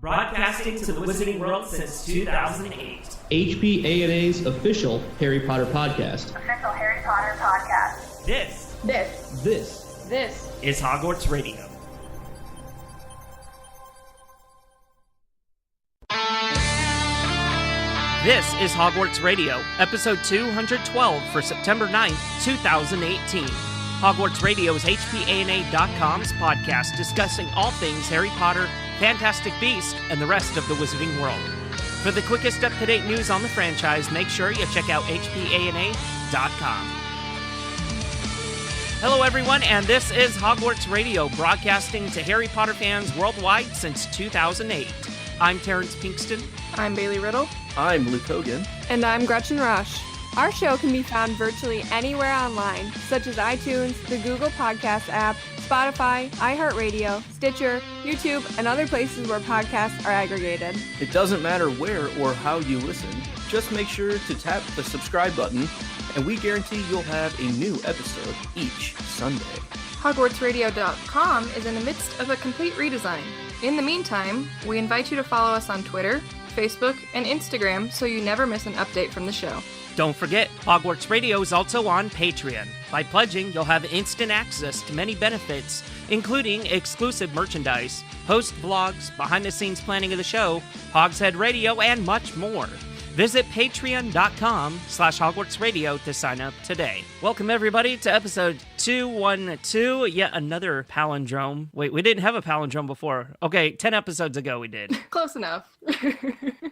Broadcasting to the Wizarding World since 2008. HPANA's official Harry Potter podcast. Official Harry Potter podcast. This is Hogwarts Radio. This is Hogwarts Radio, episode 212 for September 9th, 2018. Hogwarts Radio is HPANA.com's podcast discussing all things Harry Potter, Fantastic Beasts, and the rest of the Wizarding World. For the quickest up-to-date news on the franchise, make sure you check out HPANA.com. Hello, everyone, and this is Hogwarts Radio, broadcasting to Harry Potter fans worldwide since 2008. I'm Terrence Pinkston. I'm Bailey Riddle. I'm Luke Hogan. And I'm Gretchen Rush. Our show can be found virtually anywhere online, such as iTunes, the Google Podcast app, Spotify, iHeartRadio, Stitcher, YouTube, and other places where podcasts are aggregated. It doesn't matter where or how you listen. Just make sure to tap the subscribe button, and we guarantee you'll have a new episode each Sunday. HogwartsRadio.com is in the midst of a complete redesign. In the meantime, we invite you to follow us on Twitter, Facebook, and Instagram so you never miss an update from the show. Don't forget, Hogwarts Radio is also on Patreon. By pledging, you'll have instant access to many benefits, including exclusive merchandise, host vlogs, behind-the-scenes planning of the show, Hogshead Radio, and much more. Visit patreon.com/Hogwarts Radio to sign up today. Welcome, everybody, to episode 212, yet another palindrome. Wait, we didn't have a palindrome before. Okay, 10 episodes ago we did. Close enough.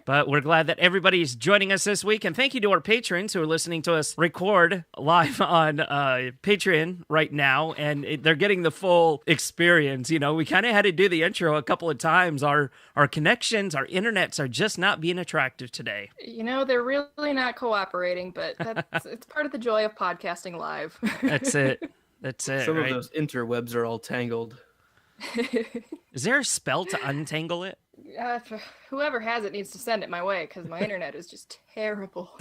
But we're glad that everybody's joining us this week, and thank you to our patrons who are listening to us record live on Patreon right now, and they're getting the full experience. You know, we kind of had to do the intro a couple of times. Our connections, our internets are just not being attractive today. You know, they're really not cooperating, but it's part of the joy of podcasting live. That's it. Some of those interwebs are all tangled. Is there a spell to untangle it? Whoever has it needs to send it my way, because my internet is just terrible.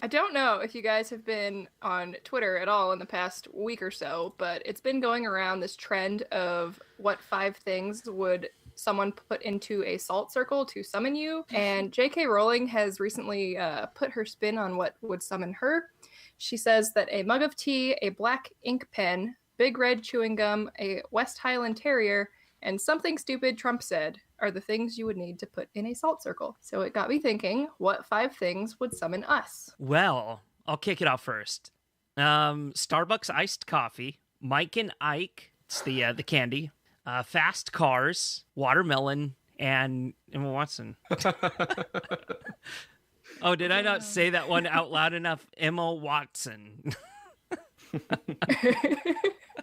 I don't know if you guys have been on Twitter at all in the past week or so, but it's been going around this trend of what 5 things would someone put into a salt circle to summon you. And J.K. Rowling has recently put her spin on what would summon her. She says that a mug of tea, a black ink pen, big red chewing gum, a West Highland Terrier, and something stupid Trump said are the things you would need to put in a salt circle. So it got me thinking, what 5 things would summon us? Well, I'll kick it off first. Starbucks iced coffee, Mike and Ike, it's the candy, fast cars, watermelon, and Emma Watson. Oh, did I not say that one out loud enough? Emma Watson.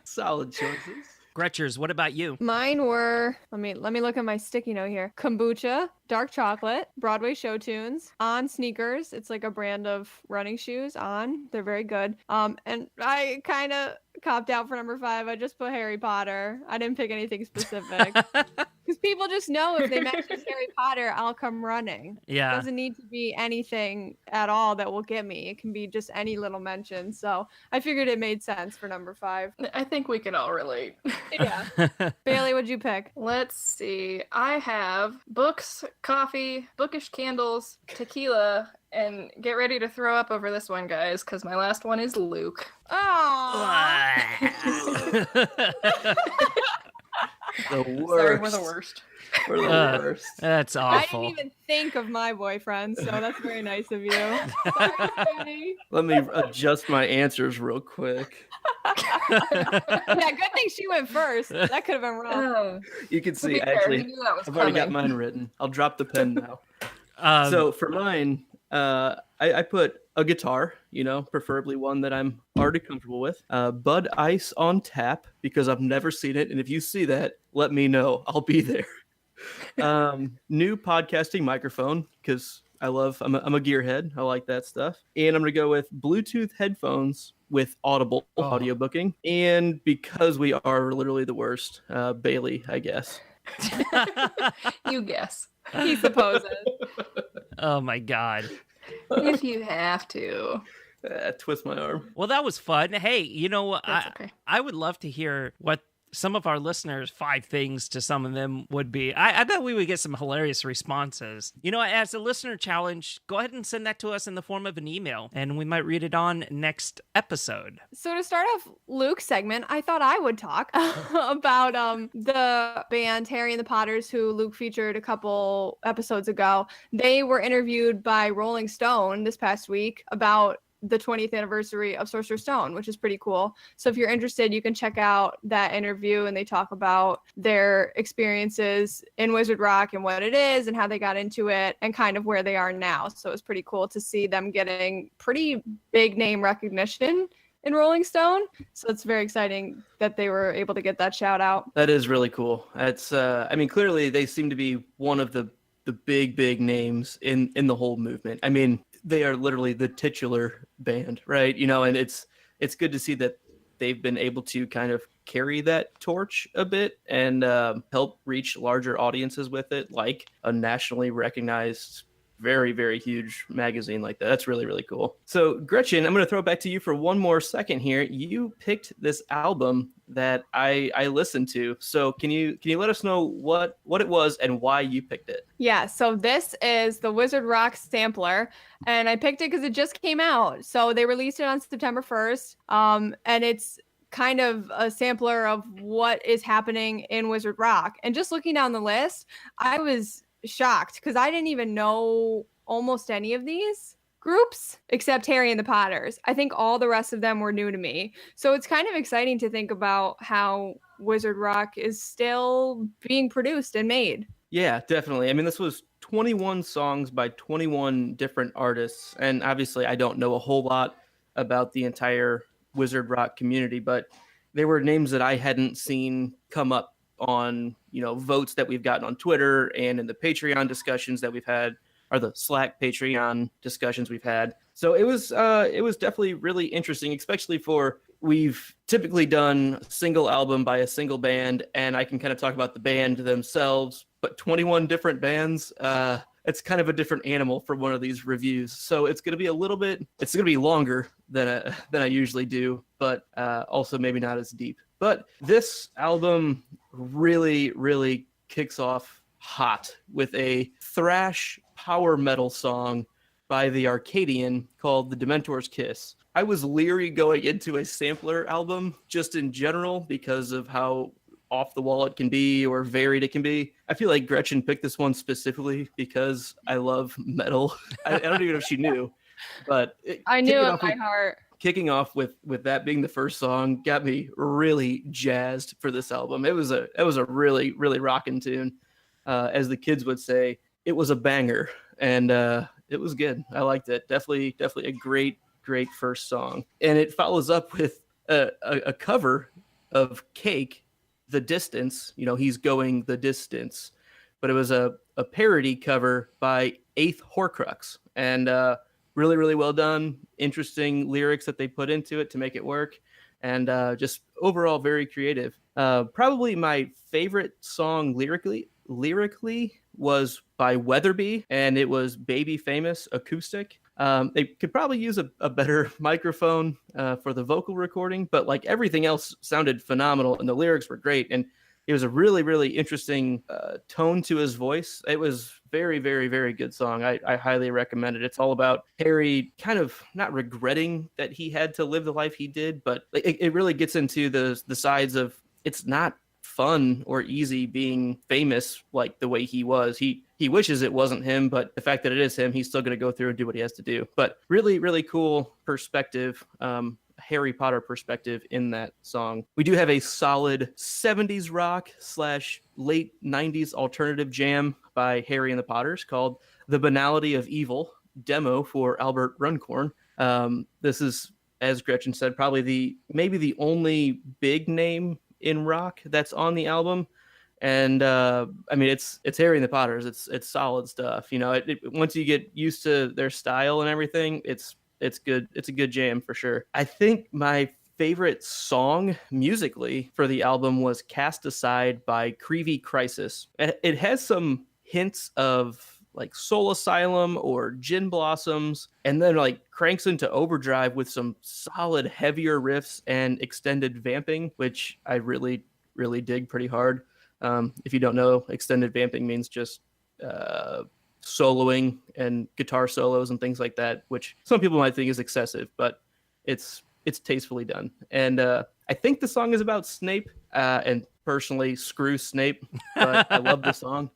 Solid choices. Gretchers, what about you? Mine were, let me look at my sticky note here. Kombucha, dark chocolate, Broadway show tunes, On sneakers. It's like a brand of running shoes. On, they're very good. And I kind of copped out for number 5. I just put Harry Potter. I didn't pick anything specific. Because people just know if they mention Harry Potter, I'll come running. Yeah. It doesn't need to be anything at all that will get me. It can be just any little mention. So I figured it made sense for number 5. I think we can all relate. Yeah. Bailey, what'd you pick? Let's see. I have books, coffee, bookish candles, tequila, and get ready to throw up over this one, guys, because my last one is Luke. Oh. The worst. Sorry, we're the worst. We're the worst. That's awful. I didn't even think of my boyfriend, so that's very nice of you. Sorry. Let me adjust my answers real quick. Yeah, good thing she went first. That could have been wrong. You can see, fair, actually, we knew that was I've already got coming. mine written. I'll drop the pen now. So for mine, I put a guitar, preferably one that I'm already comfortable with. Bud Ice on tap, because I've never seen it. And if you see that, let me know. I'll be there. New podcasting microphone, because I'm a gearhead. I like that stuff. And I'm going to go with Bluetooth headphones with Audible audio booking. And because we are literally the worst, Bailey, I guess. You guess. He supposes. Oh my God. If you have to. Twist my arm. Well, that was fun. Hey, That's okay. I would love to hear what some of our listeners 5 things to some of them would be, I bet we would get some hilarious responses. As a listener challenge, go ahead and send that to us in the form of an email, and we might read it on next episode. So to start off Luke's segment, I thought I would talk about the band Harry and the Potters, who Luke featured a couple episodes ago. They were interviewed by Rolling Stone this past week about the 20th anniversary of Sorcerer's Stone, which is pretty cool. So if you're interested, you can check out that interview, and they talk about their experiences in Wizard Rock and what it is and how they got into it and kind of where they are now. So it's pretty cool to see them getting pretty big name recognition in Rolling Stone. So it's very exciting that they were able to get that shout out. That is really cool. It's clearly they seem to be one of the big names in the whole movement. I mean, they are literally the titular band, right? And it's good to see that they've been able to kind of carry that torch a bit and help reach larger audiences with it, like a nationally recognized, very, very huge magazine like that. That's really, really cool. So Gretchen, I'm going to throw it back to you for one more second here. You picked this album that I listened to. So can you let us know what it was and why you picked it? Yeah, so this is the Wizard Rock sampler, and I picked it because it just came out. So they released it on September 1st, and it's kind of a sampler of what is happening in Wizard Rock. And just looking down the list, I was shocked because I didn't even know almost any of these groups except Harry and the Potters. I think all the rest of them were new to me. So it's kind of exciting to think about how Wizard Rock is still being produced and made. Yeah, definitely. I mean, this was 21 songs by 21 different artists. And obviously I don't know a whole lot about the entire Wizard Rock community, but there were names that I hadn't seen come up on, votes that we've gotten on Twitter and in the Patreon discussions that we've had, or the Slack Patreon discussions we've had. So it was definitely really interesting, especially we've typically done single album by a single band, and I can kind of talk about the band themselves, but 21 different bands, it's kind of a different animal for one of these reviews. So it's going to be it's going to be longer than I usually do, but also maybe not as deep. But this album really, really kicks off hot with a thrash power metal song by the Arcadian called The Dementor's Kiss. I was leery going into a sampler album just in general because of how off the wall it can be or varied it can be. I feel like Gretchen picked this one specifically because I love metal. I don't even know if she knew, but I knew it by heart. Kicking off with that being the first song got me really jazzed for this album. It was a really, really rocking tune. As the kids would say, it was a banger, and it was good. I liked it. Definitely a great first song. And it follows up with a cover of Cake, The Distance. He's going the distance. But it was a parody cover by Eighth Horcrux. And really, really well done. Interesting lyrics that they put into it to make it work. And just overall very creative. Probably my favorite song lyrically was by Weatherby, and it was Baby Famous acoustic. They could probably use a better microphone for the vocal recording, but like everything else sounded phenomenal, and the lyrics were great. And it was a really, really interesting tone to his voice. It was very, very, very good song. I highly recommend it. It's all about Harry kind of not regretting that he had to live the life he did, but it really gets into the sides of it's not fun or easy being famous like the way he was. He wishes it wasn't him, but the fact that it is him, he's still going to go through and do what he has to do. But really, really cool perspective. Harry Potter perspective in that song. We do have a solid 70s rock / late 90s alternative jam by Harry and the Potters called The Banality of Evil, demo for Albert Runcorn. This is, as Gretchen said, probably maybe the only big name in rock that's on the album. And it's Harry and the Potters. It's solid stuff. Once you get used to their style and everything, it's good. It's a good jam for sure. I think my favorite song musically for the album was Cast Aside by Creevy Crisis. It has some hints of like Soul Asylum or Gin Blossoms, and then like cranks into overdrive with some solid heavier riffs and extended vamping, which I really, really dig pretty hard. If you don't know, extended vamping means just soloing and guitar solos and things like that, which some people might think is excessive, but it's tastefully done. And I think the song is about Snape, and personally, screw Snape, but I love the song.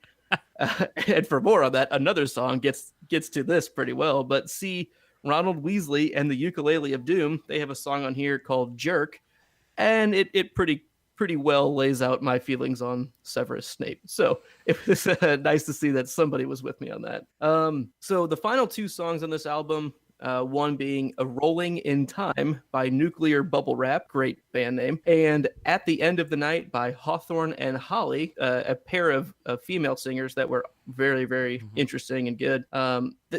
And for more on that, another song gets to this pretty well. But see, Ronald Weasley and the Ukulele of Doom, they have a song on here called Jerk, and it pretty well lays out my feelings on Severus Snape. So it was nice to see that somebody was with me on that. So the final two songs on this album, one being A Rolling in Time by Nuclear Bubble Wrap, great band name, and At the End of the Night by Hawthorne and Holly, a pair of female singers that were very, very interesting and good.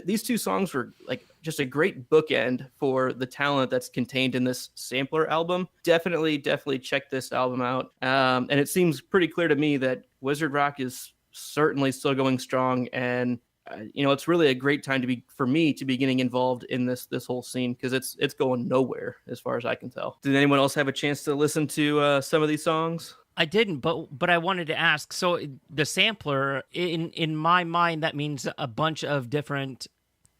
These two songs were like just a great bookend for the talent that's contained in this sampler album. Definitely check this album out. And it seems pretty clear to me that Wizard Rock is certainly still going strong, and it's really a great time for me to be getting involved in this whole scene, because it's going nowhere as far as I can tell. Did anyone else have a chance to listen to some of these songs? I didn't, but I wanted to ask. So the sampler, in my mind, that means a bunch of different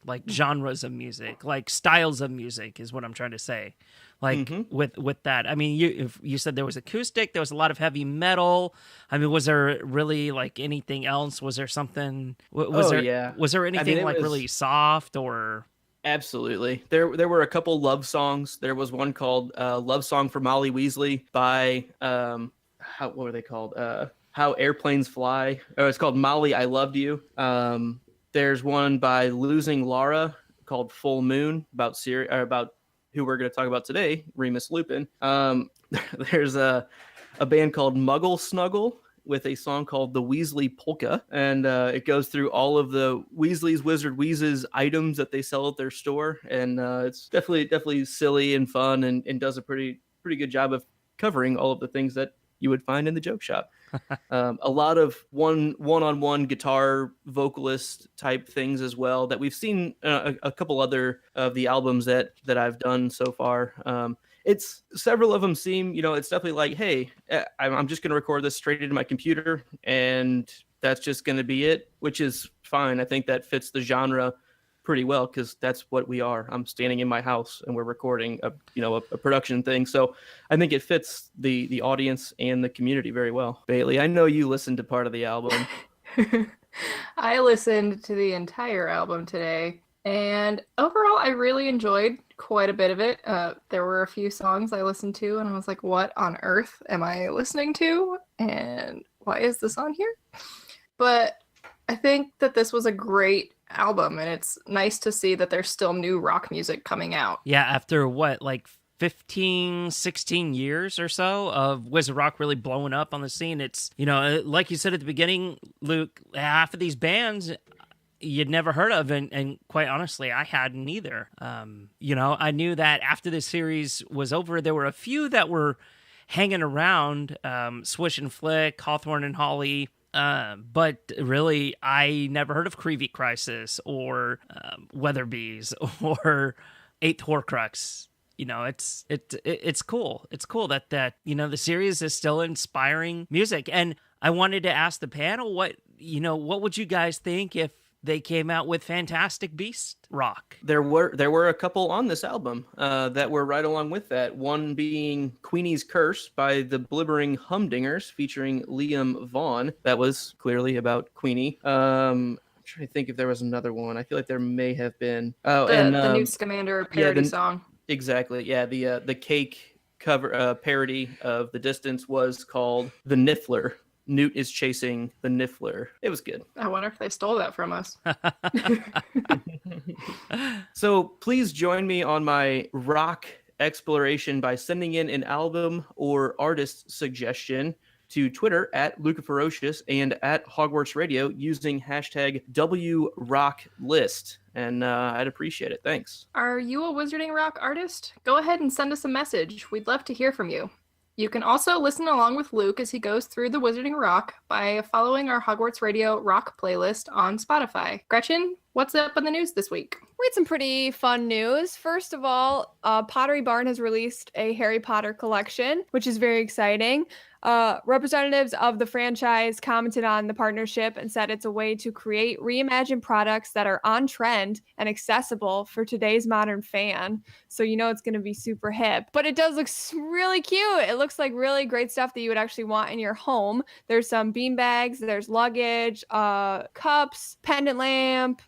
like genres of music, like styles of music, is what I'm trying to say. Like with that, I mean, you said there was acoustic, there was a lot of heavy metal. I mean, was there really like anything else? Was there something? Was there anything really soft or? Absolutely. There were a couple love songs. There was one called "Love Song for Molly Weasley" by what were they called? How Airplanes Fly. Oh, it's called "Molly, I Loved You." There's one by Losing Laura called "Full Moon" about who we're going to talk about today, Remus Lupin. There's a band called Muggle Snuggle with a song called The Weasley Polka, and it goes through all of the Weasley's Wizard Wheezes items that they sell at their store, and it's definitely silly and fun, and does a pretty good job of covering all of the things that you would find in the joke shop. A lot of one-on-one guitar vocalist type things as well that we've seen a couple other of the albums that I've done so far. It's several of them seem, it's definitely like, hey, I'm just going to record this straight into my computer and that's just going to be it, which is fine. I think that fits the genre pretty well, because that's what we are. I'm standing in my house and we're recording a production thing. So I think it fits the audience and the community very well. Bailey, I know you listened to part of the album. I listened to the entire album today, and overall I really enjoyed quite a bit of it. There were a few songs I listened to and I was like, what on earth am I listening to? And why is this on here? But I think that this was a great album, and it's nice to see that there's still new rock music coming out. Yeah, after what, like 15, 16 years or so of Wizard Rock really blowing up on the scene. It's, like you said at the beginning, Luke, half of these bands you'd never heard of, and quite honestly, I hadn't either. I knew that after this series was over, there were a few that were hanging around, Swish and Flick, Hawthorne and Holly, but really, I never heard of Creevy Crisis or Weatherbees or Eighth Horcrux. It's cool. It's cool that the series is still inspiring music. And I wanted to ask the panel, what would you guys think if they came out with Fantastic Beast rock? There were a couple on this album that were right along with that. One being Queenie's Curse by the Blibbering Humdingers featuring Liam Vaughn. That was clearly about Queenie. I'm trying to think if there was another one. I feel like there may have been. The Newt Scamander parody song. Exactly. Yeah. The Cake cover parody of The Distance was called The Niffler. Newt is chasing the Niffler. It was good. I wonder if they stole that from us. So please join me on my rock exploration by sending in an album or artist suggestion to Twitter at LucaFerocious and at Hogwarts Radio using hashtag WRockList. And I'd appreciate it. Thanks. Are you a Wizarding Rock artist? Go ahead and send us a message. We'd love to hear from you. You can also listen along with Luke as he goes through the Wizarding Rock by following our Hogwarts Radio rock playlist on Spotify. Gretchen, what's up in the news this week? We had some pretty fun news. First of all, Pottery Barn has released a Harry Potter collection, which is very exciting. Representatives of the franchise commented on the partnership and said it's a way to create reimagined products that are on trend and accessible for today's modern fan. So it's going to be super hip. But it does look really cute. It looks like really great stuff that you would actually want in your home. There's some bean bags, there's luggage, cups, pendant lamp,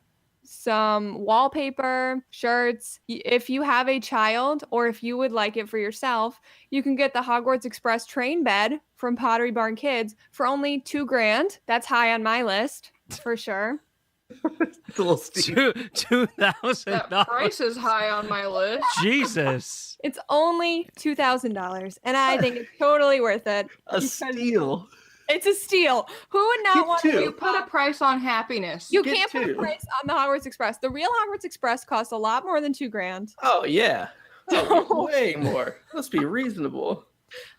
some wallpaper, shirts. If you have a child or if you would like it for yourself, you can get the Hogwarts Express train bed from Pottery Barn Kids for only $2,000. That's high on my list for sure. It's a little steep. $2,000. That price is high on my list. Jesus. It's only $2,000, and I think it's totally worth it. A steal. It's a steal. Who would not want to? You put a price on happiness. You can't put a price on the Hogwarts Express. The real Hogwarts Express costs a lot more than $2,000. Oh yeah, way more. Let's be reasonable.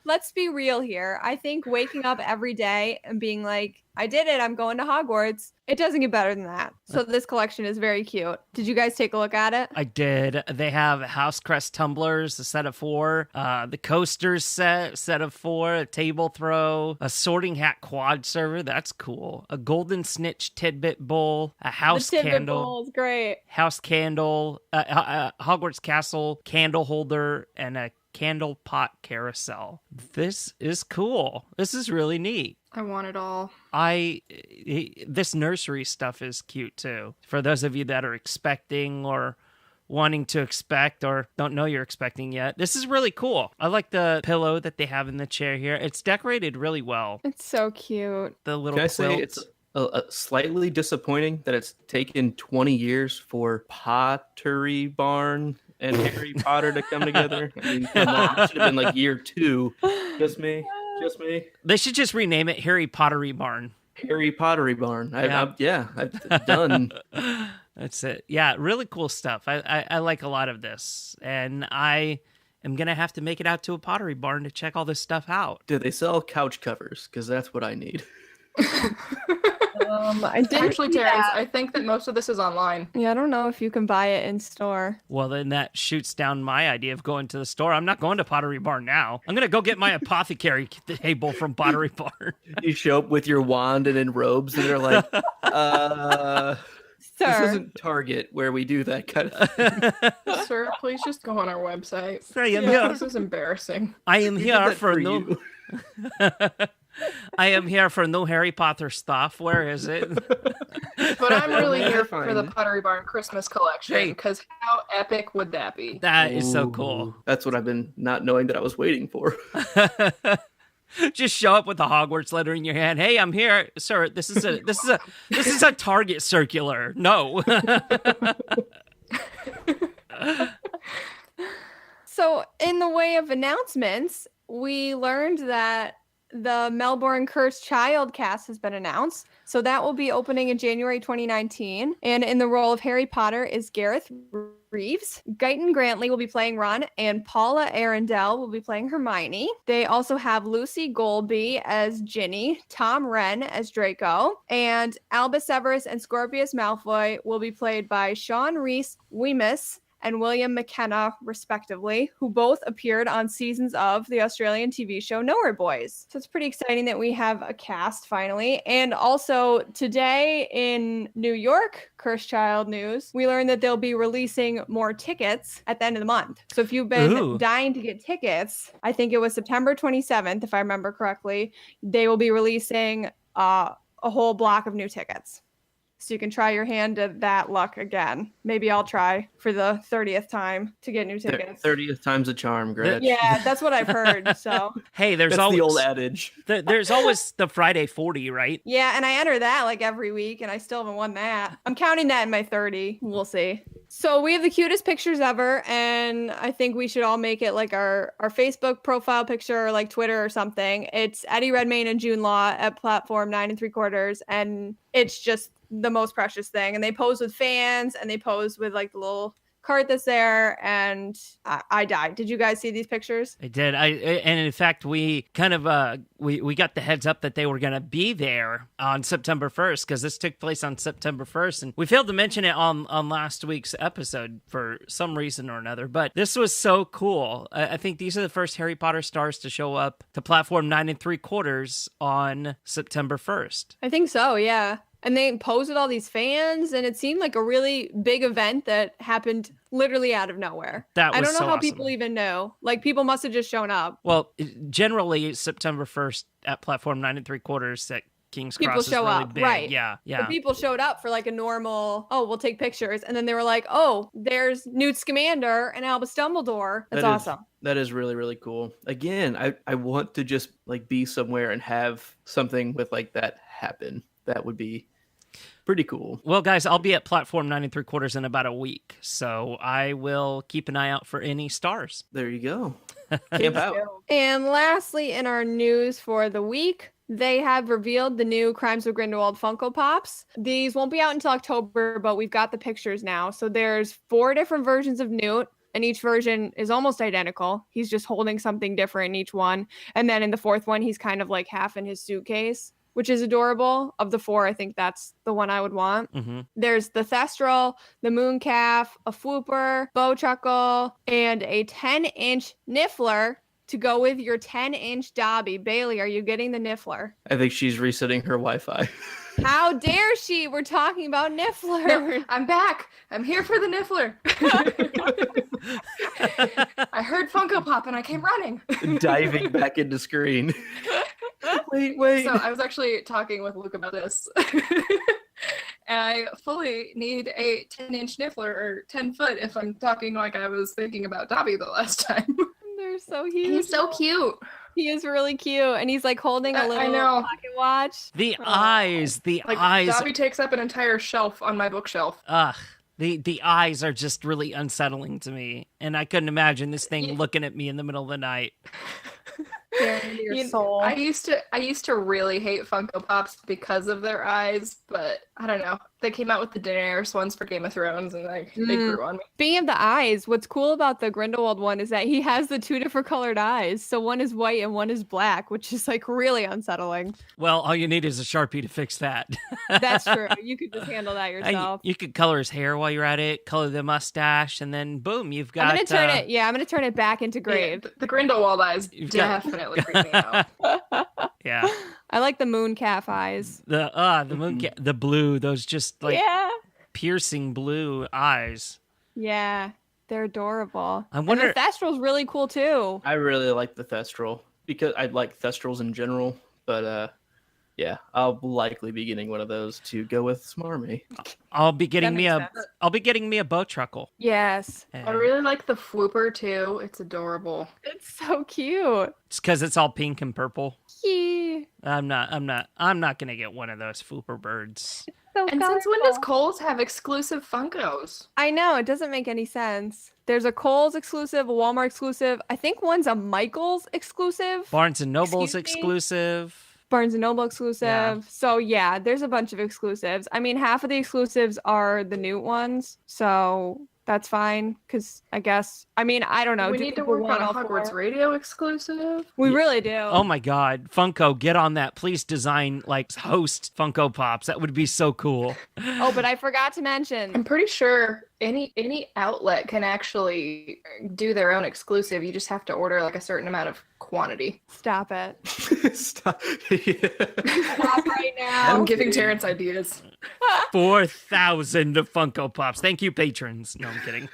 Let's be real here. I think waking up every day and being like, I did it, I'm going to Hogwarts, it doesn't get better than that. So this collection is very cute. Did you guys take a look at it? I did. They have House Crest tumblers, a set of 4, the coasters set of 4, a table throw, a sorting hat quad server, that's cool, a golden snitch tidbit bowl, a house the tidbit candle. bowl is great. House candle, Hogwarts castle candle holder, and a candle pot carousel. This is cool. This is really neat. I want it all. This nursery stuff is cute too. For those of you that are expecting or wanting to expect or don't know you're expecting yet, this is really cool. I like the pillow that they have in the chair here. It's decorated really well. It's so cute. The little Can I quilt. say it's slightly disappointing that it's taken 20 years for Pottery Barn and Harry Potter to come together? I mean, come on. It should have been like year 2. Just me. They should just rename it Harry Pottery Barn. Harry Pottery Barn. I've done. That's it. Yeah, really cool stuff. I like a lot of this. And I am going to have to make it out to a Pottery Barn to check all this stuff out. Do they sell couch covers? Because that's what I need. I didn't Actually, Terrence, I think that most of this is online. Yeah, I don't know if you can buy it in store. Well, then that shoots down my idea of going to the store. I'm not going to Pottery Barn now. I'm going to go get my apothecary table from Pottery Barn. You show up with your wand and in robes, and they're like, Sir. This isn't Target where we do that kind of thing. Sir, please just go on our website. I am here. This is embarrassing. I am We did here that for no. you. I am here for no Harry Potter stuff. Where is it? But I'm really here for the Fine. Pottery Barn Christmas collection, because how epic would that be? That is so cool. That's what I've been not knowing that I was waiting for. Just show up with the Hogwarts letter in your hand. Hey, I'm here, sir. This is a Target circular. No. So, in the way of announcements, we learned that the Melbourne Cursed Child cast has been announced. So that will be opening in January 2019. And in the role of Harry Potter is Gareth Reeves. Guyton Grantley will be playing Ron, and Paula Arundel will be playing Hermione. They also have Lucy Golby as Ginny, Tom Wren as Draco, and Albus Severus and Scorpius Malfoy will be played by Sean Rhys Wemyss and William McKenna, respectively, who both appeared on seasons of the Australian TV show Nowhere Boys. So it's pretty exciting that we have a cast finally. And also today in New York, Cursed Child news, we learned that they'll be releasing more tickets at the end of the month. So if you've been dying to get tickets, I think it was September 27th, if I remember correctly, they will be releasing a whole block of new tickets. So you can try your hand at that luck again. Maybe I'll try for the 30th time to get new tickets. 30th time's a charm, Gretch. Yeah, that's what I've heard. So Hey, there's That's always the old adage. there's always the Friday 40, right? yeah, and I enter that like every week, and I still haven't won that. I'm counting that in my 30. We'll see. So we have the cutest pictures ever, and I think we should all make it like our Facebook profile picture, or like Twitter or something. It's Eddie Redmayne and June Law at platform 9 3/4, and it's just the most precious thing. And they pose with fans, and they pose with like the little cart that's there, and I died. Did you guys see these pictures? I did. And in fact, we kind of we got the heads up that they were going to be there on September 1st, because this took place on September 1st, and we failed to mention it on last week's episode for some reason or another. But this was so cool. I think these are the first Harry Potter stars to show up to platform 9 3/4 on September 1st. I think so, yeah. And they posed with all these fans, and it seemed like a really big event that happened literally out of nowhere. That was I don't know so how awesome. people even know. Like, people must have just shown up. Well, generally September 1st at platform 9 3/4 at King's People Cross is show really up, big. right. Yeah. But people showed up for like a normal, we'll take pictures. And then they were like, oh, there's Newt Scamander and Albus Dumbledore. That's awesome. That is really, really cool. Again, I want to just like be somewhere and have something with like that happen. That would be pretty cool. Well, guys, I'll be at platform 9 3/4 in about a week, so I will keep an eye out for any stars. There you go. Camp out. And lastly, in our news for the week, they have revealed the new Crimes of Grindelwald Funko Pops. These won't be out until October, but we've got the pictures now. So there's 4 different versions of Newt, and each version is almost identical. He's just holding something different in each one. And then in the 4th one, he's kind of like half in his suitcase, which is adorable. Of the 4, I think that's the one I would want. Mm-hmm. There's the Thestral, the Mooncalf, a Flooper, Bowtruckle, and a 10-inch Niffler to go with your 10-inch Dobby. Bailey, are you getting the Niffler? I think she's resetting her Wi-Fi. How dare she? We're talking about Niffler. No, I'm back. I'm here for the Niffler. I heard Funko Pop and I came running. Diving back into screen. Wait. So I was actually talking with Luke about this. And I fully need a 10-inch Niffler, or 10 foot if I'm talking like I was thinking about Dobby the last time. They're so cute. He's so cute. He is really cute. And he's like holding a little pocket watch. The eyes. Dobby takes up an entire shelf on my bookshelf. Ugh. The eyes are just really unsettling to me. And I couldn't imagine this thing looking at me in the middle of the night. Your soul. I used to really hate Funko Pops because of their eyes, but I don't know. They came out with the Daenerys ones for Game of Thrones, and they grew on me. Speaking of the eyes, what's cool about the Grindelwald one is that he has the 2 different colored eyes. So one is white and one is black, which is like really unsettling. Well, all you need is a Sharpie to fix that. That's true. You could just handle that yourself. You could color his hair while you're at it, color the mustache, and then boom, you've got... I'm going to turn it back into Grave. Yeah, the Grindelwald eyes definitely freak me out. Yeah. I like the Mooncalf eyes. The Mooncalf, the blue, those just like piercing blue eyes. Yeah, they're adorable. I wonder... And the Thestral's really cool too. I really like the Thestral because I like Thestrals in general, but yeah, I'll likely be getting one of those to go with Smarmy. I'll be getting me a Bowtruckle. Yes. I really like the Flooper too. It's adorable. It's so cute. It's because it's all pink and purple. Yeah. I'm not gonna get one of those Flooper birds. So and since when does Kohl's have exclusive Funkos? I know, it doesn't make any sense. There's a Kohl's exclusive, a Walmart exclusive. I think one's a Michael's exclusive. Barnes and Noble's exclusive. Barnes & Noble exclusive. Yeah. So yeah, there's a bunch of exclusives. I mean, half of the exclusives are the Newt ones, so that's fine. Because I guess, I mean, I don't know. We need to work on a Hogwarts Radio exclusive. We really do. Oh my God, Funko, get on that! Please design host Funko Pops. That would be so cool. Oh, but I forgot to mention. I'm pretty sure any outlet can actually do their own exclusive. You just have to order a certain amount of quantity. Stop it. Stop. Stop right now. I'm giving Terrence ideas. 4,000 Funko Pops. Thank you, patrons. No, I'm kidding.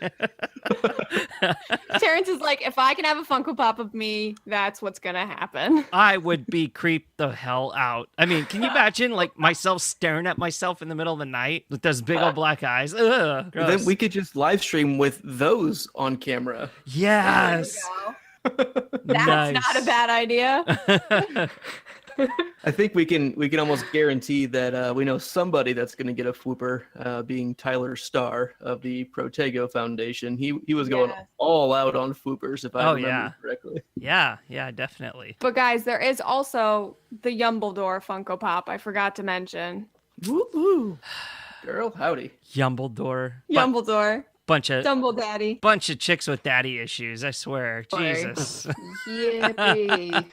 Terrence is like, if I can have a Funko Pop of me, that's what's gonna happen. I would be creeped the hell out. I mean, can you imagine myself staring at myself in the middle of the night with those big old black eyes? Ugh, gross. Then we could just live stream with those on camera. Yes. That's not a bad idea. I think we can almost guarantee that we know somebody that's going to get a Flooper, being Tyler Starr of the Protego Foundation. He was going all out on Floopers, if I remember correctly. Yeah, definitely. But guys, there is also the Yumbledore Funko Pop. I forgot to mention. Woo-hoo. Girl, howdy. Yumbledore. Yumbledore. Bunch of Dumble Daddy. Bunch of chicks with daddy issues, I swear. Sorry. Jesus. Yippee.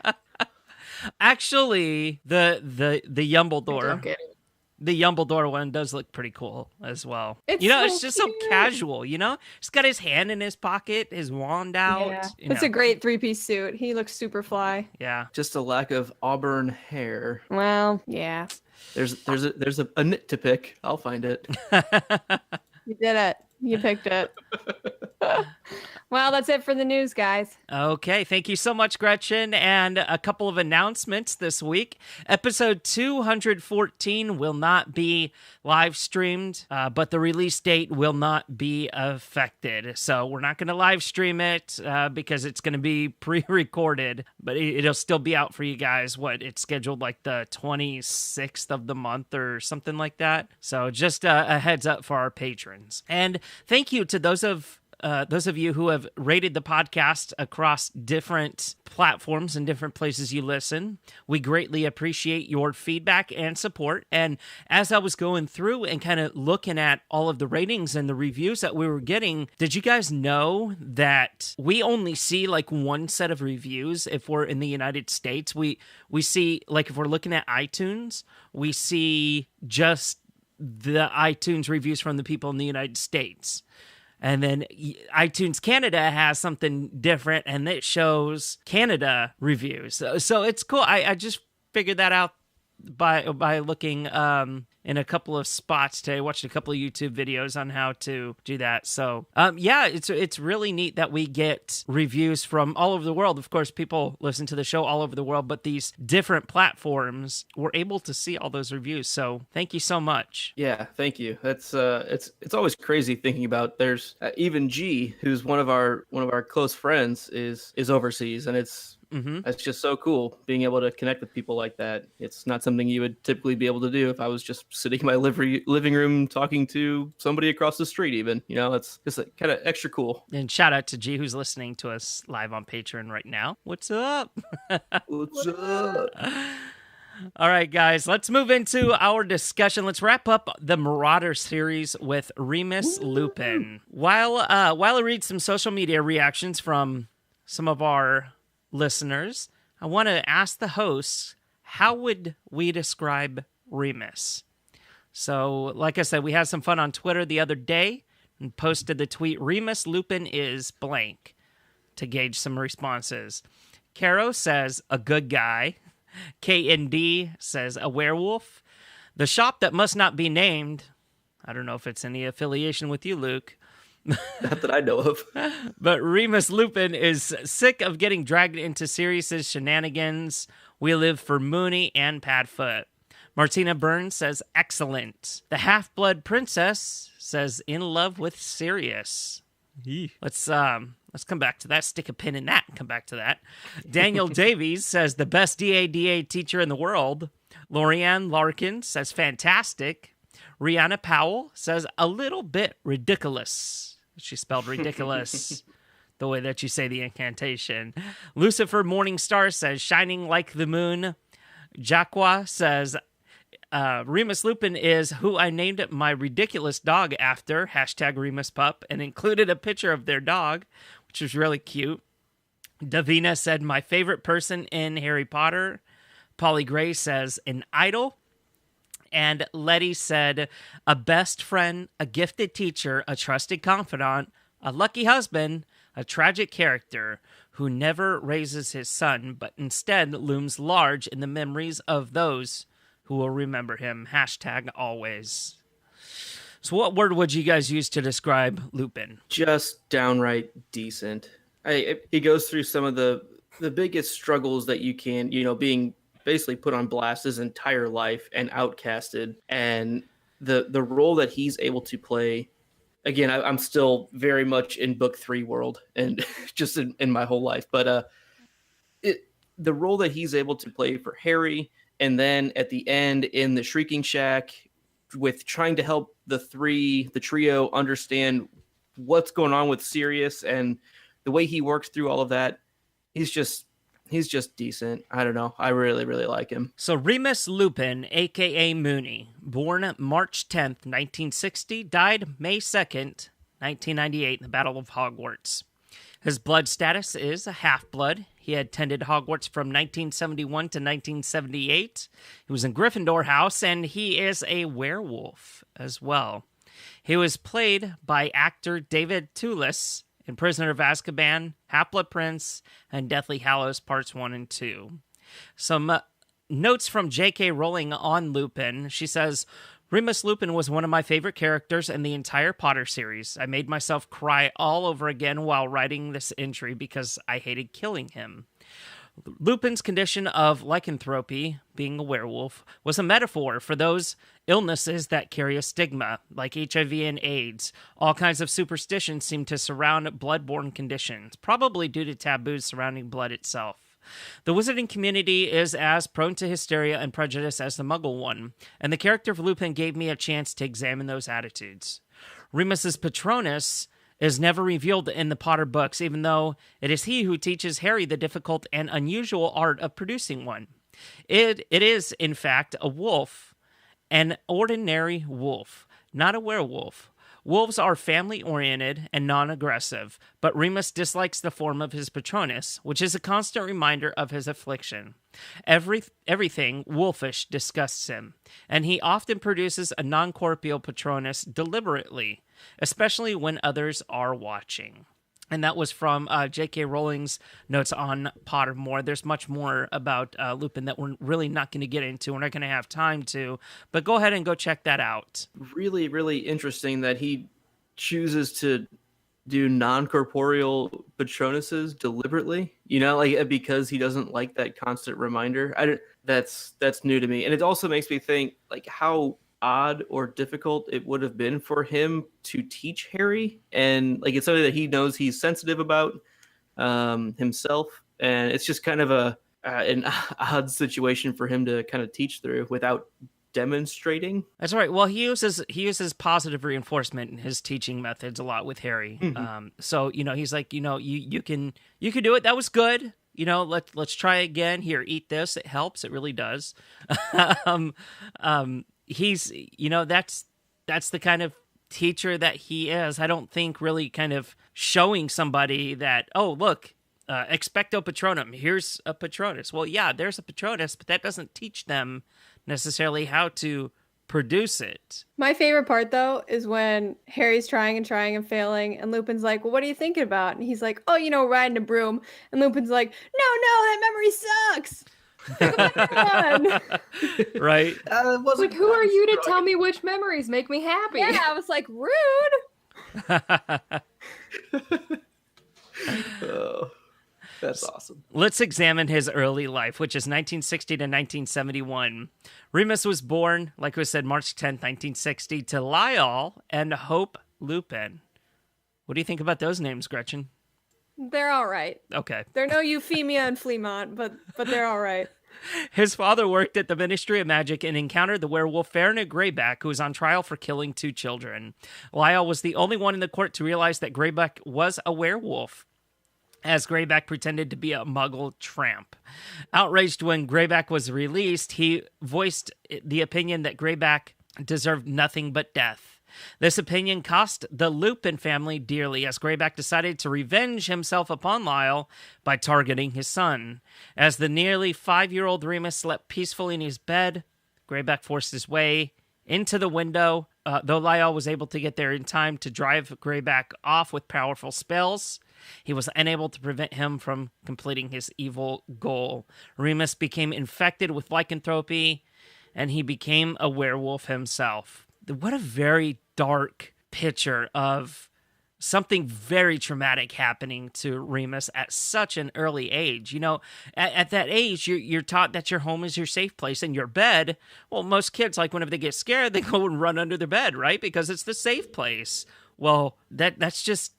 Actually, the I don't Yumbledore, get it. the Yumbledore one does look pretty cool as well. It's It's so just so cute. casual, He's got his hand in his pocket, his wand out. Yeah. It's a great 3-piece suit. He looks super fly. Yeah. Just a lack of auburn hair. Well, yeah. There's a nit to pick. I'll find it. You did it. You picked it. Well, that's it for the news, guys. Okay, thank you so much, Gretchen. And a couple of announcements this week. Episode 214 will not be live streamed, but the release date will not be affected. So we're not going to live stream it because it's going to be pre-recorded, but it'll still be out for you guys. It's scheduled like the 26th of the month or something like that. So just a heads up for our patrons. And thank you to those of you who have rated the podcast across different platforms and different places you listen. We greatly appreciate your feedback and support. And as I was going through and kind of looking at all of the ratings and the reviews that we were getting, did you guys know that we only see like one set of reviews if we're in the United States? We see, like, if we're looking at iTunes, we see just the iTunes reviews from the people in the United States. And then iTunes Canada has something different, and it shows Canada reviews. So it's cool. I just figured that out by looking in a couple of spots today. Watched a couple of YouTube videos on how to do that. So it's really neat that we get reviews from all over the world. Of course, people listen to the show all over the world, but these different platforms, we're able to see all those reviews. So thank you so much. Yeah, thank you. That's it's always crazy thinking about. There's even G, who's one of our close friends, is overseas, and it's just so cool being able to connect with people like that. It's not something you would typically be able to do if I was just sitting in my living room talking to somebody across the street even. It's just kind of extra cool. And shout out to G, who's listening to us live on Patreon right now. What's up? What's up? All right, guys, let's move into our discussion. Let's wrap up the Marauder series with Remus Lupin. While I read some social media reactions from some of our listeners, I want to ask the hosts, how would we describe Remus? So, like I said, we had some fun on Twitter the other day and posted the tweet, Remus Lupin is blank, to gauge some responses. Caro says, a good guy. KND says, a werewolf. The shop that must not be named, I don't know if it's any affiliation with you, Luke. Not that I know of. But Remus Lupin is sick of getting dragged into Sirius's shenanigans. We live for Mooney and Padfoot. Martina Burns says, excellent. The Half-Blood Princess says, in love with Sirius. Let's come back to that. Stick a pin in that and come back to that. Daniel Davies says, the best DADA teacher in the world. Lorianne Larkin says, fantastic. Rihanna Powell says, a little bit ridiculous. She spelled ridiculous the way that you say the incantation. Lucifer Morningstar says, shining like the moon. Jaqua says, Remus Lupin is who I named my ridiculous dog after, #RemusPup, and included a picture of their dog, which was really cute. Davina said, my favorite person in Harry Potter. Polly Gray says, an idol. And Letty said, a best friend, a gifted teacher, a trusted confidant, a lucky husband, a tragic character who never raises his son, but instead looms large in the memories of those who will remember him. #always. So what word would you guys use to describe Lupin? Just downright decent. He goes through some of the biggest struggles that you can, being basically put on blast his entire life and outcasted, and the role that he's able to play. Again, I'm still very much in book 3 world and just in my whole life, but the role that he's able to play for Harry, and then at the end in the Shrieking Shack with trying to help the trio understand what's going on with Sirius, and the way he works through all of that, he's just decent. I don't know. I really, really like him. So Remus Lupin, a.k.a. Mooney, born March 10th, 1960, died May 2nd, 1998, the Battle of Hogwarts. His blood status is a half-blood. He attended Hogwarts from 1971 to 1978. He was in Gryffindor House, and he is a werewolf as well. He was played by actor David Toulis in Prisoner of Azkaban, Half-Blood Prince, and Deathly Hallows Parts 1 and 2. Some notes from J.K. Rowling on Lupin. She says, Remus Lupin was one of my favorite characters in the entire Potter series. I made myself cry all over again while writing this entry because I hated killing him. Lupin's condition of lycanthropy, being a werewolf, was a metaphor for those illnesses that carry a stigma, like HIV and AIDS. All kinds of superstitions seem to surround blood-borne conditions, probably due to taboos surrounding blood itself. The wizarding community is as prone to hysteria and prejudice as the Muggle one, and the character of Lupin gave me a chance to examine those attitudes. Remus's Patronus is never revealed in the Potter books, even though it is he who teaches Harry the difficult and unusual art of producing one. It is, in fact, a wolf, an ordinary wolf, not a werewolf. Wolves are family-oriented and non-aggressive, but Remus dislikes the form of his Patronus, which is a constant reminder of his affliction. Everything wolfish disgusts him, and he often produces a non-corporeal Patronus deliberately, especially when others are watching. And that was from J.K. Rowling's notes on Pottermore. There's much more about Lupin that we're really not going to get into. We're not going to have time to. But go ahead and go check that out. Really, really interesting that he chooses to do non-corporeal Patronuses deliberately. You know, like because he doesn't like that constant reminder. That's new to me. And it also makes me think like how odd or difficult it would have been for him to teach Harry, and like it's something that he knows he's sensitive about himself, and it's just kind of an odd situation for him to kind of teach through without demonstrating. That's right. Well, he uses positive reinforcement in his teaching methods a lot with Harry. Mm-hmm. So he's like, you can do it. That was good. Let's try again. Here, eat this. It helps. It really does. He's, that's the kind of teacher that he is. I don't think really kind of showing somebody that, oh, look, expecto patronum, here's a Patronus. Well, yeah, there's a Patronus, but that doesn't teach them necessarily how to produce it. My favorite part, though, is when Harry's trying and failing, and Lupin's like, well, what are you thinking about? And he's like, oh, riding a broom. And Lupin's like, no, that memory sucks. Right. Like, who are you to tell me which memories make me happy? Yeah, I was like, rude. Oh, that's awesome. Let's examine his early life, which is 1960 to 1971. Remus was born, like we said, March 10th, 1960, to Lyle and Hope Lupin. What do you think about those names, Gretchen? They're all right. Okay. They're no Euphemia and Fleamont, but they're all right. His father worked at the Ministry of Magic and encountered the werewolf Farina Greyback, who was on trial for killing 2 children. Lyle was the only one in the court to realize that Greyback was a werewolf, as Greyback pretended to be a Muggle tramp. Outraged when Greyback was released, he voiced the opinion that Greyback deserved nothing but death. This opinion cost the Lupin family dearly, as Greyback decided to revenge himself upon Lyle by targeting his son. As the nearly 5-year-old Remus slept peacefully in his bed, Greyback forced his way into the window, though Lyle was able to get there in time to drive Greyback off with powerful spells. He was unable to prevent him from completing his evil goal. Remus became infected with lycanthropy, and he became a werewolf himself. What a very dark picture of something very traumatic happening to Remus at such an early age. At that age, you're taught that your home is your safe place, and your bed, well, most kids, like whenever they get scared, they go and run under their bed, right? Because it's the safe place. Well, that's just,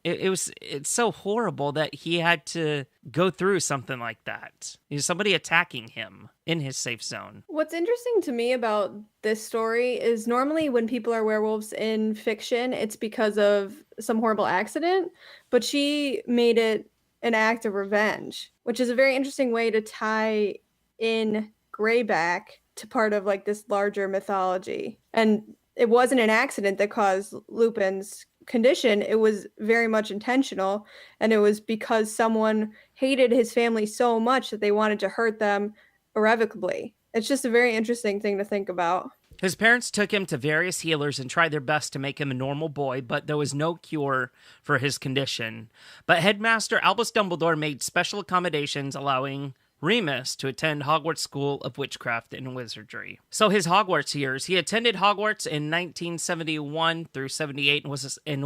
it's so horrible that he had to go through something like that. Somebody attacking him in his safe zone. What's interesting to me about this story is normally when people are werewolves in fiction, it's because of some horrible accident, but she made it an act of revenge, which is a very interesting way to tie in Greyback to part of like this larger mythology. And it wasn't an accident that caused Lupin's condition, it was very much intentional, and it was because someone hated his family so much that they wanted to hurt them irrevocably. It's just a very interesting thing to think about. His parents took him to various healers and tried their best to make him a normal boy, but there was no cure for his condition. But Headmaster Albus Dumbledore made special accommodations, allowing Remus to attend Hogwarts School of Witchcraft and Wizardry. So his Hogwarts years. He attended Hogwarts in 1971 through 78 and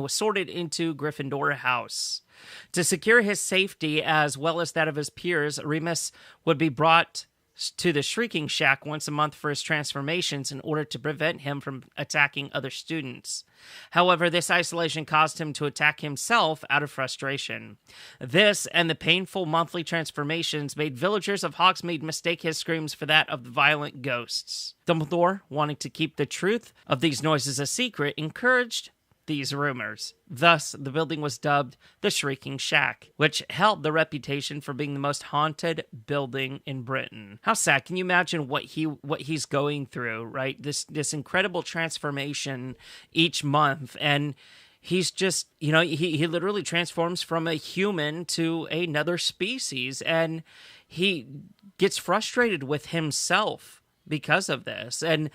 was sorted into Gryffindor House. To secure his safety as well as that of his peers, Remus would be brought to the Shrieking Shack once a month for his transformations in order to prevent him from attacking other students. However, this isolation caused him to attack himself out of frustration. This and the painful monthly transformations made villagers of Hogsmeade mistake his screams for that of the violent ghosts. Dumbledore, wanting to keep the truth of these noises a secret, encouraged these rumors. Thus, the building was dubbed the Shrieking Shack, which held the reputation for being the most haunted building in Britain. How sad. Can you imagine what he's going through, right? This incredible transformation each month, and he's just, he literally transforms from a human to another species, and he gets frustrated with himself because of this. And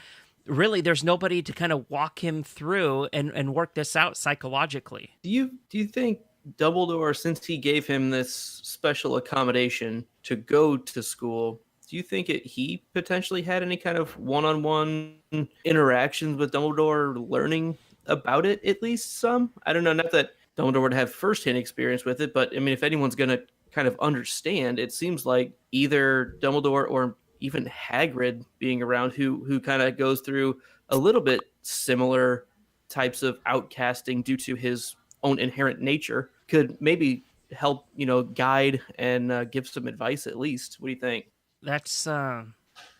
really, there's nobody to kind of walk him through and work this out psychologically. Do you think Dumbledore, since he gave him this special accommodation to go to school, do you think he potentially had any kind of one-on-one interactions with Dumbledore, learning about it at least some? I don't know, not that Dumbledore would have firsthand experience with it, but I mean, if anyone's going to kind of understand, it seems like either Dumbledore or even Hagrid being around, who kind of goes through a little bit similar types of outcasting due to his own inherent nature, could maybe help, guide and give some advice at least. What do you think? That's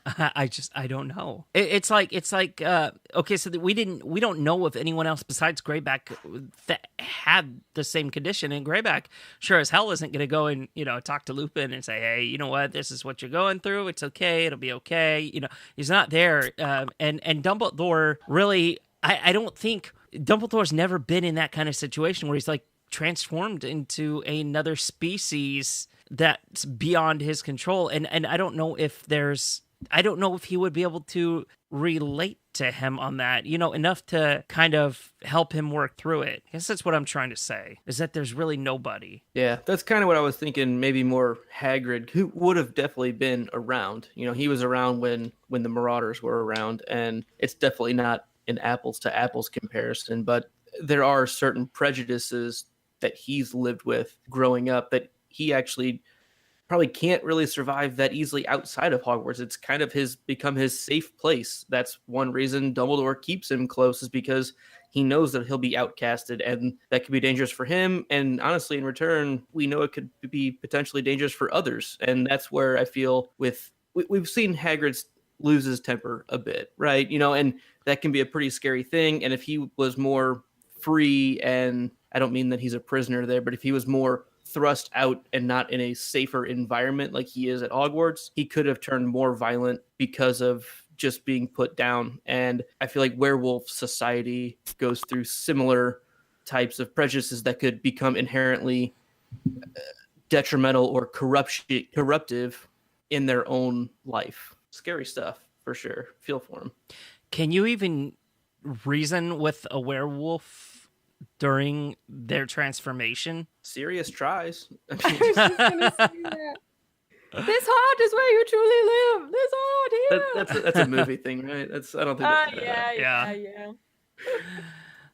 I don't know. It's like okay, so we don't know if anyone else besides Greyback that had the same condition. And Greyback sure as hell isn't going to go and talk to Lupin and say, hey, you know what, this is what you're going through. It's okay. It'll be okay. He's not there. And Dumbledore really, I don't think Dumbledore's never been in that kind of situation where he's like transformed into another species that's beyond his control. And I don't know if he would be able to relate to him on that, enough to kind of help him work through it. I guess that's what I'm trying to say, is that there's really nobody. Yeah, that's kind of what I was thinking, maybe more Hagrid, who would have definitely been around. He was around when the Marauders were around, and it's definitely not an apples to apples comparison, but there are certain prejudices that he's lived with growing up that he actually probably can't really survive that easily outside of Hogwarts. It's kind of become his safe place. That's one reason Dumbledore keeps him close, is because he knows that he'll be outcasted, and that could be dangerous for him. And honestly, in return, we know it could be potentially dangerous for others. And that's where I feel we've seen Hagrid lose his temper a bit, right? And that can be a pretty scary thing. And if he was more free, and I don't mean that he's a prisoner there, but if he was more thrust out and not in a safer environment like he is at Hogwarts, he could have turned more violent because of just being put down. And I feel like werewolf society goes through similar types of prejudices that could become inherently detrimental or corruptive in their own life. Scary stuff, for sure. Feel for him. Can you even reason with a werewolf during their transformation? Sirius tries. I was just gonna say that. This heart is where you truly live. This heart here. That's a movie thing, right? I don't think. Yeah.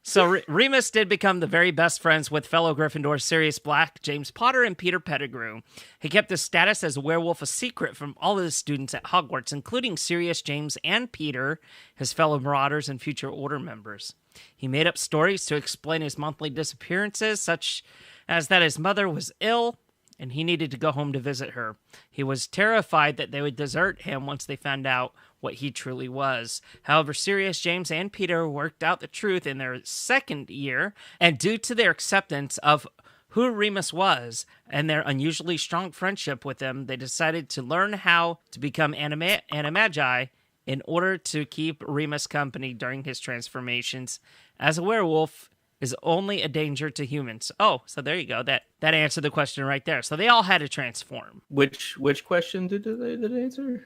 So Remus did become the very best friends with fellow Gryffindors Sirius Black, James Potter, and Peter Pettigrew. He kept his status as a werewolf a secret from all of the students at Hogwarts, including Sirius, James, and Peter, his fellow Marauders and future Order members. He made up stories to explain his monthly disappearances, such as that his mother was ill and he needed to go home to visit her. He was terrified that they would desert him once they found out what he truly was. However, Sirius, James, and Peter worked out the truth in their second year, and due to their acceptance of who Remus was and their unusually strong friendship with him, they decided to learn how to become animagi in order to keep Remus company during his transformations as a werewolf is only a danger to humans. Oh, so there you go. That answered the question right there. So they all had to transform. Which question did it answer?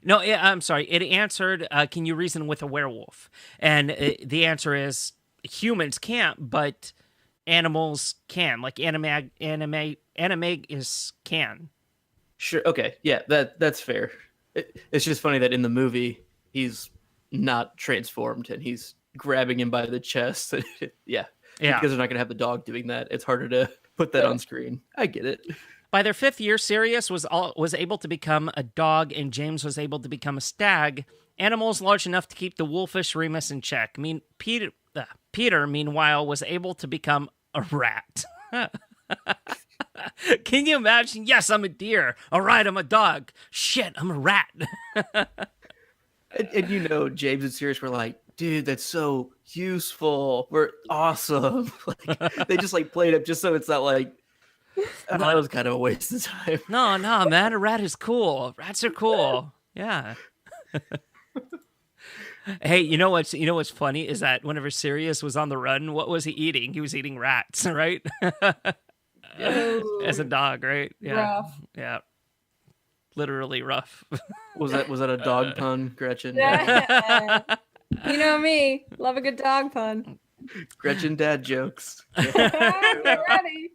No, I'm sorry. It answered, can you reason with a werewolf? And the answer is humans can't, but animals can. Like anime is can. Sure. Okay. Yeah, that's fair. It's just funny that in the movie he's not transformed and he's grabbing him by the chest. Yeah. Because they're not gonna have the dog doing that. It's harder to put that on screen. I get it. By their 5th year, Sirius was able to become a dog, and James was able to become a stag. Animals large enough to keep the wolfish Remus in check. Peter, meanwhile, was able to become a rat. Can you imagine? Yes, I'm a deer. All right, I'm a dog. Shit, I'm a rat. and James and Sirius were like, dude, that's so useful. We're awesome. Like, they just played up just so it's not like, that was kind of a waste of time. No, man, a rat is cool. Rats are cool. Yeah. Hey, you know what's funny is that whenever Sirius was on the run, what was he eating? He was eating rats, right? As a dog, right? Yeah. Rough. Yeah. Literally rough. Was that a dog pun, Gretchen? Yeah. You know me, love a good dog pun. Gretchen dad jokes. Get ready.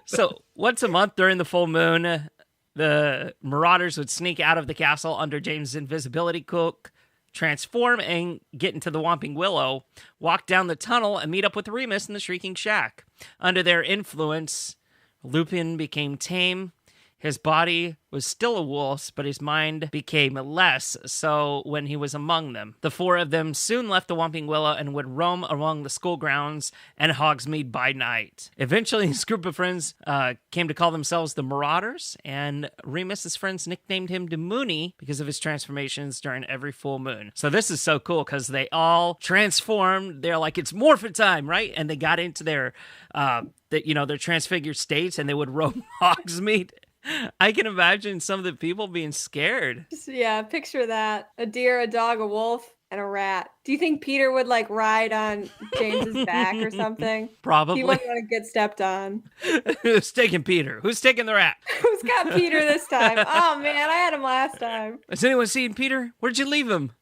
So once a month during the full moon, the Marauders would sneak out of the castle under James' invisibility cloak, transform and get into the Whomping Willow, walk down the tunnel, and meet up with Remus in the Shrieking Shack. Under their influence, Lupin became tame. His body was still a wolf's, but his mind became less so when he was among them. The 4 of them soon left the Whomping Willow and would roam along the school grounds and Hogsmeade by night. Eventually, this group of friends came to call themselves the Marauders, and Remus's friends nicknamed him the Moony because of his transformations during every full moon. So this is so cool because they all transformed. They're like, it's morphin' time, right? And they got into their transfigured states, and they would roam Hogsmeade. I can imagine some of the people being scared. Yeah, picture that. A deer, a dog, a wolf, and a rat. Do you think Peter would ride on James's back or something? Probably. He wouldn't want to get stepped on. Who's taking Peter? Who's taking the rat? Who's got Peter this time? Oh man, I had him last time. Has anyone seen Peter? Where'd you leave him?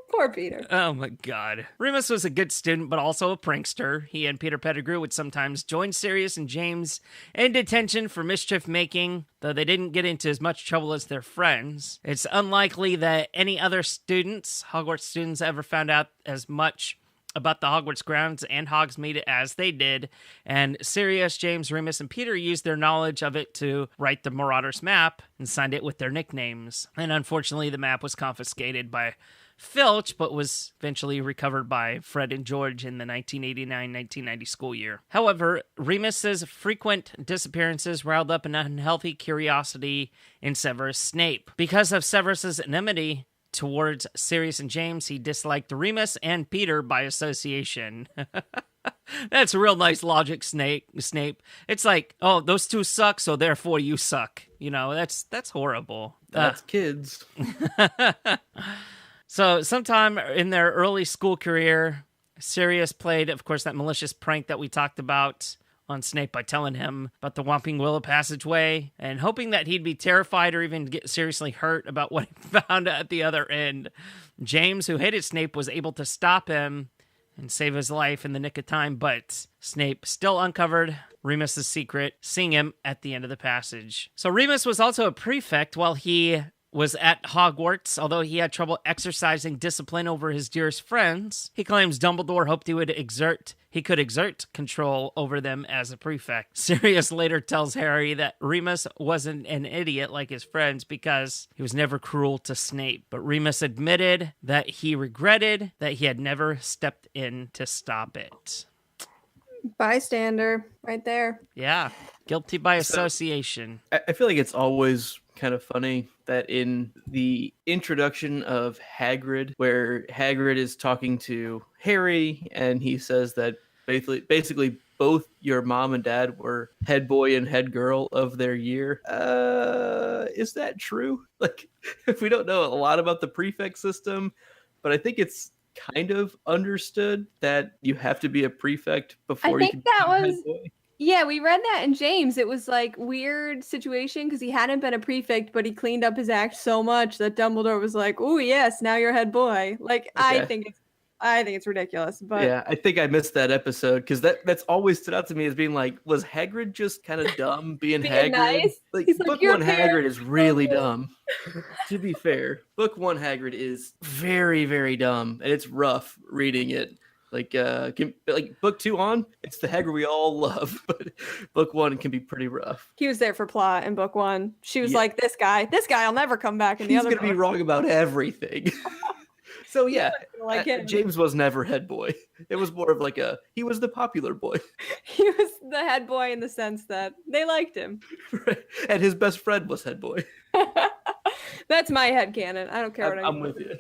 Poor Peter. Oh my God. Remus was a good student, but also a prankster. He and Peter Pettigrew would sometimes join Sirius and James in detention for mischief making, though they didn't get into as much trouble as their friends. It's unlikely that any other Hogwarts students, ever found out as much about the Hogwarts grounds and Hogsmeade as they did, and Sirius, James, Remus, and Peter used their knowledge of it to write the Marauders map and signed it with their nicknames. And unfortunately, the map was confiscated by Filch, but was eventually recovered by Fred and George in the 1989-1990 school year. However, Remus's frequent disappearances riled up an unhealthy curiosity in Severus Snape. Because of Severus's enmity towards Sirius and James, he disliked Remus and Peter by association. That's a real nice logic, Snape. It's like, oh, those two suck, so therefore you suck. That's horrible. That's kids. So sometime in their early school career, Sirius played, of course, that malicious prank that we talked about on Snape by telling him about the Whomping Willow passageway and hoping that he'd be terrified or even get seriously hurt about what he found at the other end. James, who hated Snape, was able to stop him and save his life in the nick of time, but Snape still uncovered Remus's secret, seeing him at the end of the passage. So Remus was also a prefect while he was at Hogwarts. Although he had trouble exercising discipline over his dearest friends, he claims Dumbledore hoped he could exert control over them as a prefect. Sirius later tells Harry that Remus wasn't an idiot like his friends because he was never cruel to Snape, but Remus admitted that he regretted that he had never stepped in to stop it. Bystander, right there. Yeah, guilty by association. I feel like it's always kind of funny that in the introduction of Hagrid, where Hagrid is talking to Harry and he says that basically both your mom and dad were head boy and head girl of their year. Is that true? Like, if we don't know a lot about the prefect system, but I think it's kind of understood that you have to be a prefect before you can become a head boy. Yeah, we read that in James. It was like weird situation because he hadn't been a prefect, but he cleaned up his act so much that Dumbledore was like, "Oh yes, now you're head boy." Like okay. I think it's ridiculous. But yeah, I think I missed that episode because that's always stood out to me as being like, was Hagrid just kind of dumb being Hagrid? Nice? Like book one Hagrid is really dumb. To be fair, book one Hagrid is very, very dumb, and it's rough reading it. Like book 2 on, it's the Hagrid we all love, but book 1 can be pretty rough. He was there for plot in book 1. She was like, this guy'll never come back in the other. He's gonna be wrong about everything. So yeah, James was never head boy. It was more of like he was the popular boy. He was the head boy in the sense that they liked him. Right. And his best friend was head boy. That's my headcanon. I don't care what I'm with you.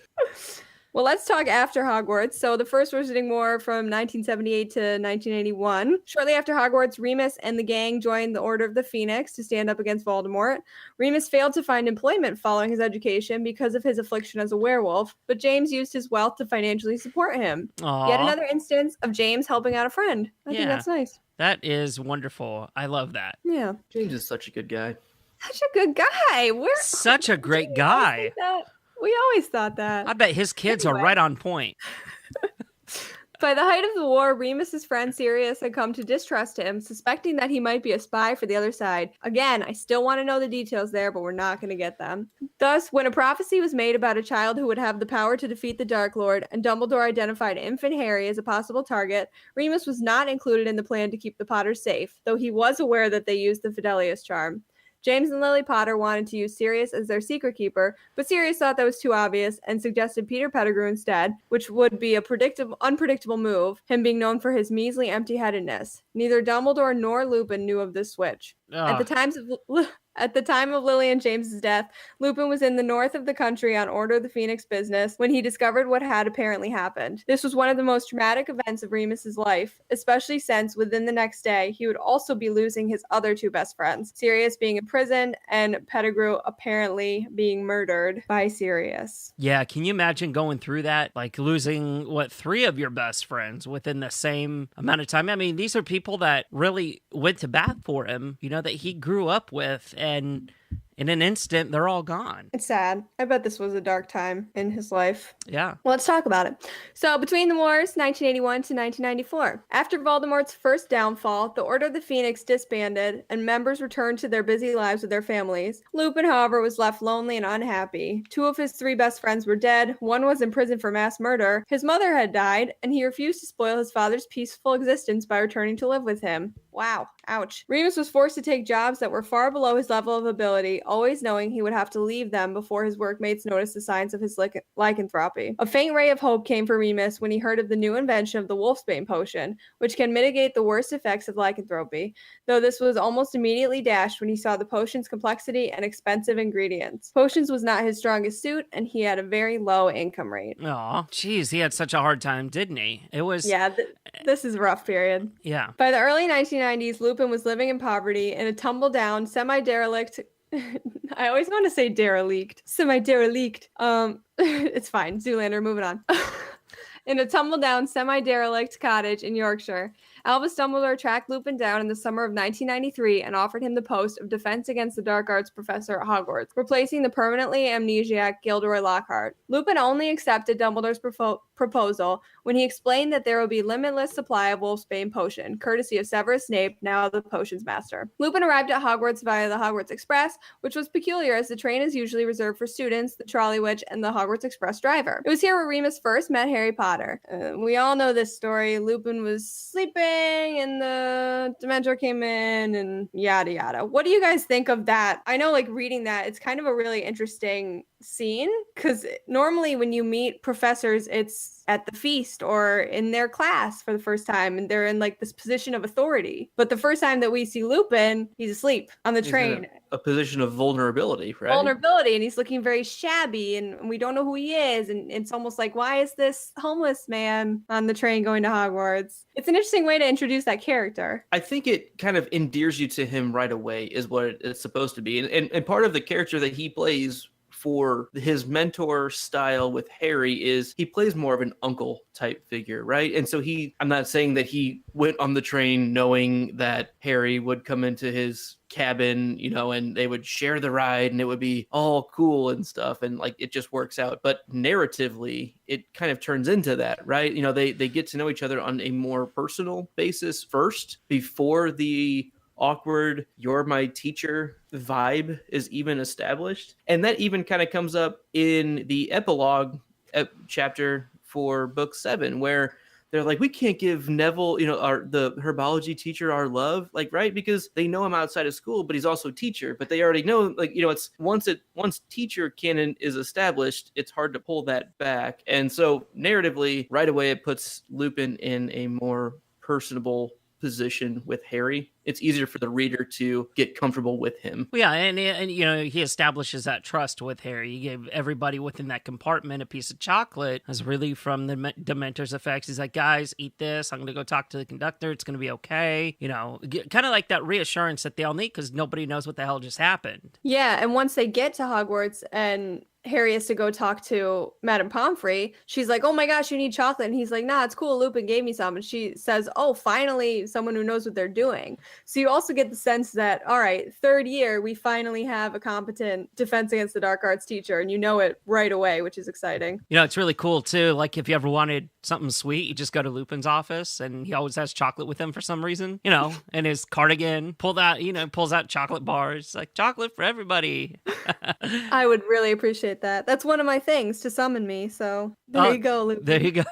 Well, let's talk after Hogwarts. So the First Wizarding War from 1978 to 1981. Shortly after Hogwarts, Remus and the gang joined the Order of the Phoenix to stand up against Voldemort. Remus failed to find employment following his education because of his affliction as a werewolf, but James used his wealth to financially support him. Aww. Yet another instance of James helping out a friend. I think that's nice. That is wonderful. I love that. Yeah. James is such a good guy. Such a good guy. Such a great guy. We always thought that. I bet his kids are right on point. By the height of the war, Remus's friend Sirius had come to distrust him, suspecting that he might be a spy for the other side. Again, I still want to know the details there, but we're not going to get them. Thus, when a prophecy was made about a child who would have the power to defeat the Dark Lord, and Dumbledore identified infant Harry as a possible target, Remus was not included in the plan to keep the Potters safe, though he was aware that they used the Fidelius charm. James and Lily Potter wanted to use Sirius as their secret keeper, but Sirius thought that was too obvious and suggested Peter Pettigrew instead, which would be a unpredictable move, him being known for his measly empty-headedness. Neither Dumbledore nor Lupin knew of this switch. At the time of Lily and James's death, Lupin was in the north of the country on Order of the Phoenix business when he discovered what had apparently happened. This was one of the most traumatic events of Remus's life, especially since within the next day, he would also be losing his other two best friends, Sirius being imprisoned and Pettigrew apparently being murdered by Sirius. Yeah, can you imagine going through that? Like losing, 3 of your best friends within the same amount of time? I mean, these are people that really went to bat for him, that he grew up with, and in an instant, they're all gone. It's sad. I bet this was a dark time in his life. Yeah. Well, let's talk about it. So, between the wars, 1981 to 1994. After Voldemort's first downfall, the Order of the Phoenix disbanded, and members returned to their busy lives with their families. Lupin, however, was left lonely and unhappy. 2 of his 3 best friends were dead. 1 was in prison for mass murder. His mother had died, and he refused to spoil his father's peaceful existence by returning to live with him. Wow. Ouch. Remus was forced to take jobs that were far below his level of ability, always knowing he would have to leave them before his workmates noticed the signs of his lycanthropy. A faint ray of hope came for Remus when he heard of the new invention of the Wolfsbane potion, which can mitigate the worst effects of lycanthropy, though this was almost immediately dashed when he saw the potion's complexity and expensive ingredients. Potions was not his strongest suit, and he had a very low income rate. Aw, geez, he had such a hard time, didn't he? It was... Yeah, this is a rough period. Yeah. By the early 1990s, Lupin was living in poverty in a tumble-down, semi-derelict... I always want to say derelict. Semi-derelict. It's fine. Zoolander, moving on. In a tumble-down, semi-derelict cottage in Yorkshire. Albus Dumbledore tracked Lupin down in the summer of 1993 and offered him the post of Defense Against the Dark Arts professor at Hogwarts, replacing the permanently amnesiac Gilderoy Lockhart. Lupin only accepted Dumbledore's proposal when he explained that there would be limitless supply of Wolfsbane potion, courtesy of Severus Snape, now the potions master. Lupin arrived at Hogwarts via the Hogwarts Express, which was peculiar as the train is usually reserved for students, the trolley witch, and the Hogwarts Express driver. It was here where Remus first met Harry Potter. We all know this story. Lupin was sleeping and the Dementor came in and yada yada. What do you guys think of that? I know, reading that, it's kind of a really interesting scene, because normally when you meet professors, it's at the feast or in their class for the first time, and they're in this position of authority. But the first time that we see Lupin, he's asleep on the train. A position of vulnerability, right? Vulnerability, and he's looking very shabby, and we don't know who he is, and it's almost like, why is this homeless man on the train going to Hogwarts? It's an interesting way to introduce that character. I think it kind of endears you to him right away, is what it's supposed to be, and part of the character that he plays for his mentor style with Harry is he plays more of an uncle type figure, right? And so I'm not saying that he went on the train knowing that Harry would come into his cabin, and they would share the ride and it would be all cool and stuff, and like it just works out. But narratively it kind of turns into that, right? They get to know each other on a more personal basis first before the awkward "you're my teacher" vibe is even established. And that even kind of comes up in the epilogue chapter for book 7, where they're like, we can't give Neville, the herbology teacher, our love, like, right? Because they know him outside of school, but he's also teacher. But they already know, like, it's once teacher canon is established, it's hard to pull that back. And so narratively, right away, it puts Lupin in a more personable position with Harry. It's easier for the reader to get comfortable with him. Well, yeah, and he establishes that trust with Harry. He gave everybody within that compartment a piece of chocolate as really from the Dementor's effects. He's like, guys, eat this. I'm going to go talk to the conductor. It's going to be okay. Kind of like that reassurance that they all need because nobody knows what the hell just happened. Yeah, and once they get to Hogwarts and Harry has to go talk to Madame Pomfrey, she's like, oh my gosh, you need chocolate. And he's like, nah, it's cool. Lupin gave me some. And she says, oh, finally, someone who knows what they're doing. So you also get the sense that, all right, 3rd year, we finally have a competent Defense Against the Dark Arts teacher. And you know it right away, which is exciting. It's really cool, too. Like, if you ever wanted something sweet, you just go to Lupin's office, and he always has chocolate with him for some reason, and his cardigan, pulls out chocolate bars, like, chocolate for everybody. I would really appreciate that. That's one of my things to summon me. So there you go, Lupin. There you go.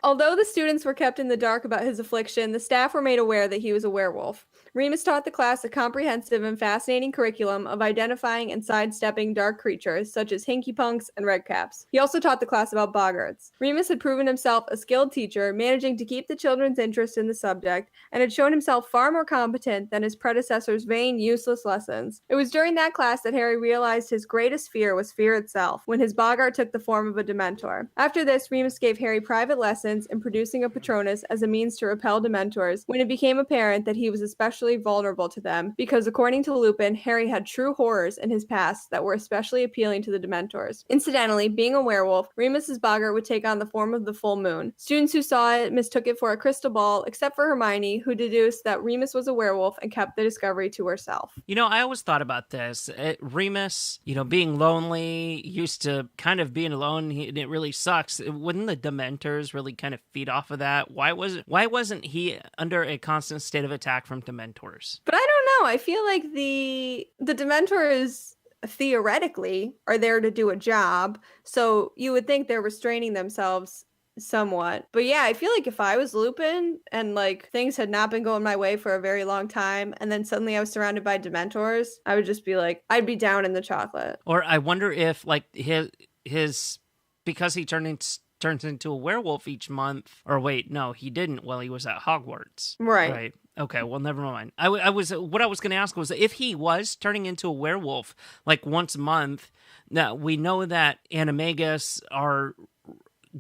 Although the students were kept in the dark about his affliction, the staff were made aware that he was a werewolf. Remus taught the class a comprehensive and fascinating curriculum of identifying and sidestepping dark creatures, such as hinkypunks and redcaps. He also taught the class about boggarts. Remus had proven himself a skilled teacher, managing to keep the children's interest in the subject, and had shown himself far more competent than his predecessor's vain, useless lessons. It was during that class that Harry realized his greatest fear was fear itself, when his boggart took the form of a Dementor. After this, Remus gave Harry private lessons in producing a Patronus as a means to repel Dementors, when it became apparent that he was especially vulnerable to them, because according to Lupin, Harry had true horrors in his past that were especially appealing to the Dementors. Incidentally, being a werewolf, Remus's boggart would take on the form of the full moon. Students who saw it mistook it for a crystal ball, except for Hermione, who deduced that Remus was a werewolf and kept the discovery to herself. I always thought about this. Remus, being lonely, used to kind of being alone, and it really sucks. Wouldn't the Dementors really kind of feed off of that? Why wasn't he under a constant state of attack from Dementors? But I don't know. I feel like the Dementors theoretically are there to do a job, so you would think they're restraining themselves somewhat. But yeah, I feel like if I was Lupin and like things had not been going my way for a very long time, and then suddenly I was surrounded by Dementors, I would just be like, I'd be down in the chocolate. Or I wonder if like his because he turns into a werewolf each month. Or wait, no, he didn't while he was at Hogwarts. Right. Okay, well, never mind. What I was going to ask was if he was turning into a werewolf like once a month. Now we know that animagus are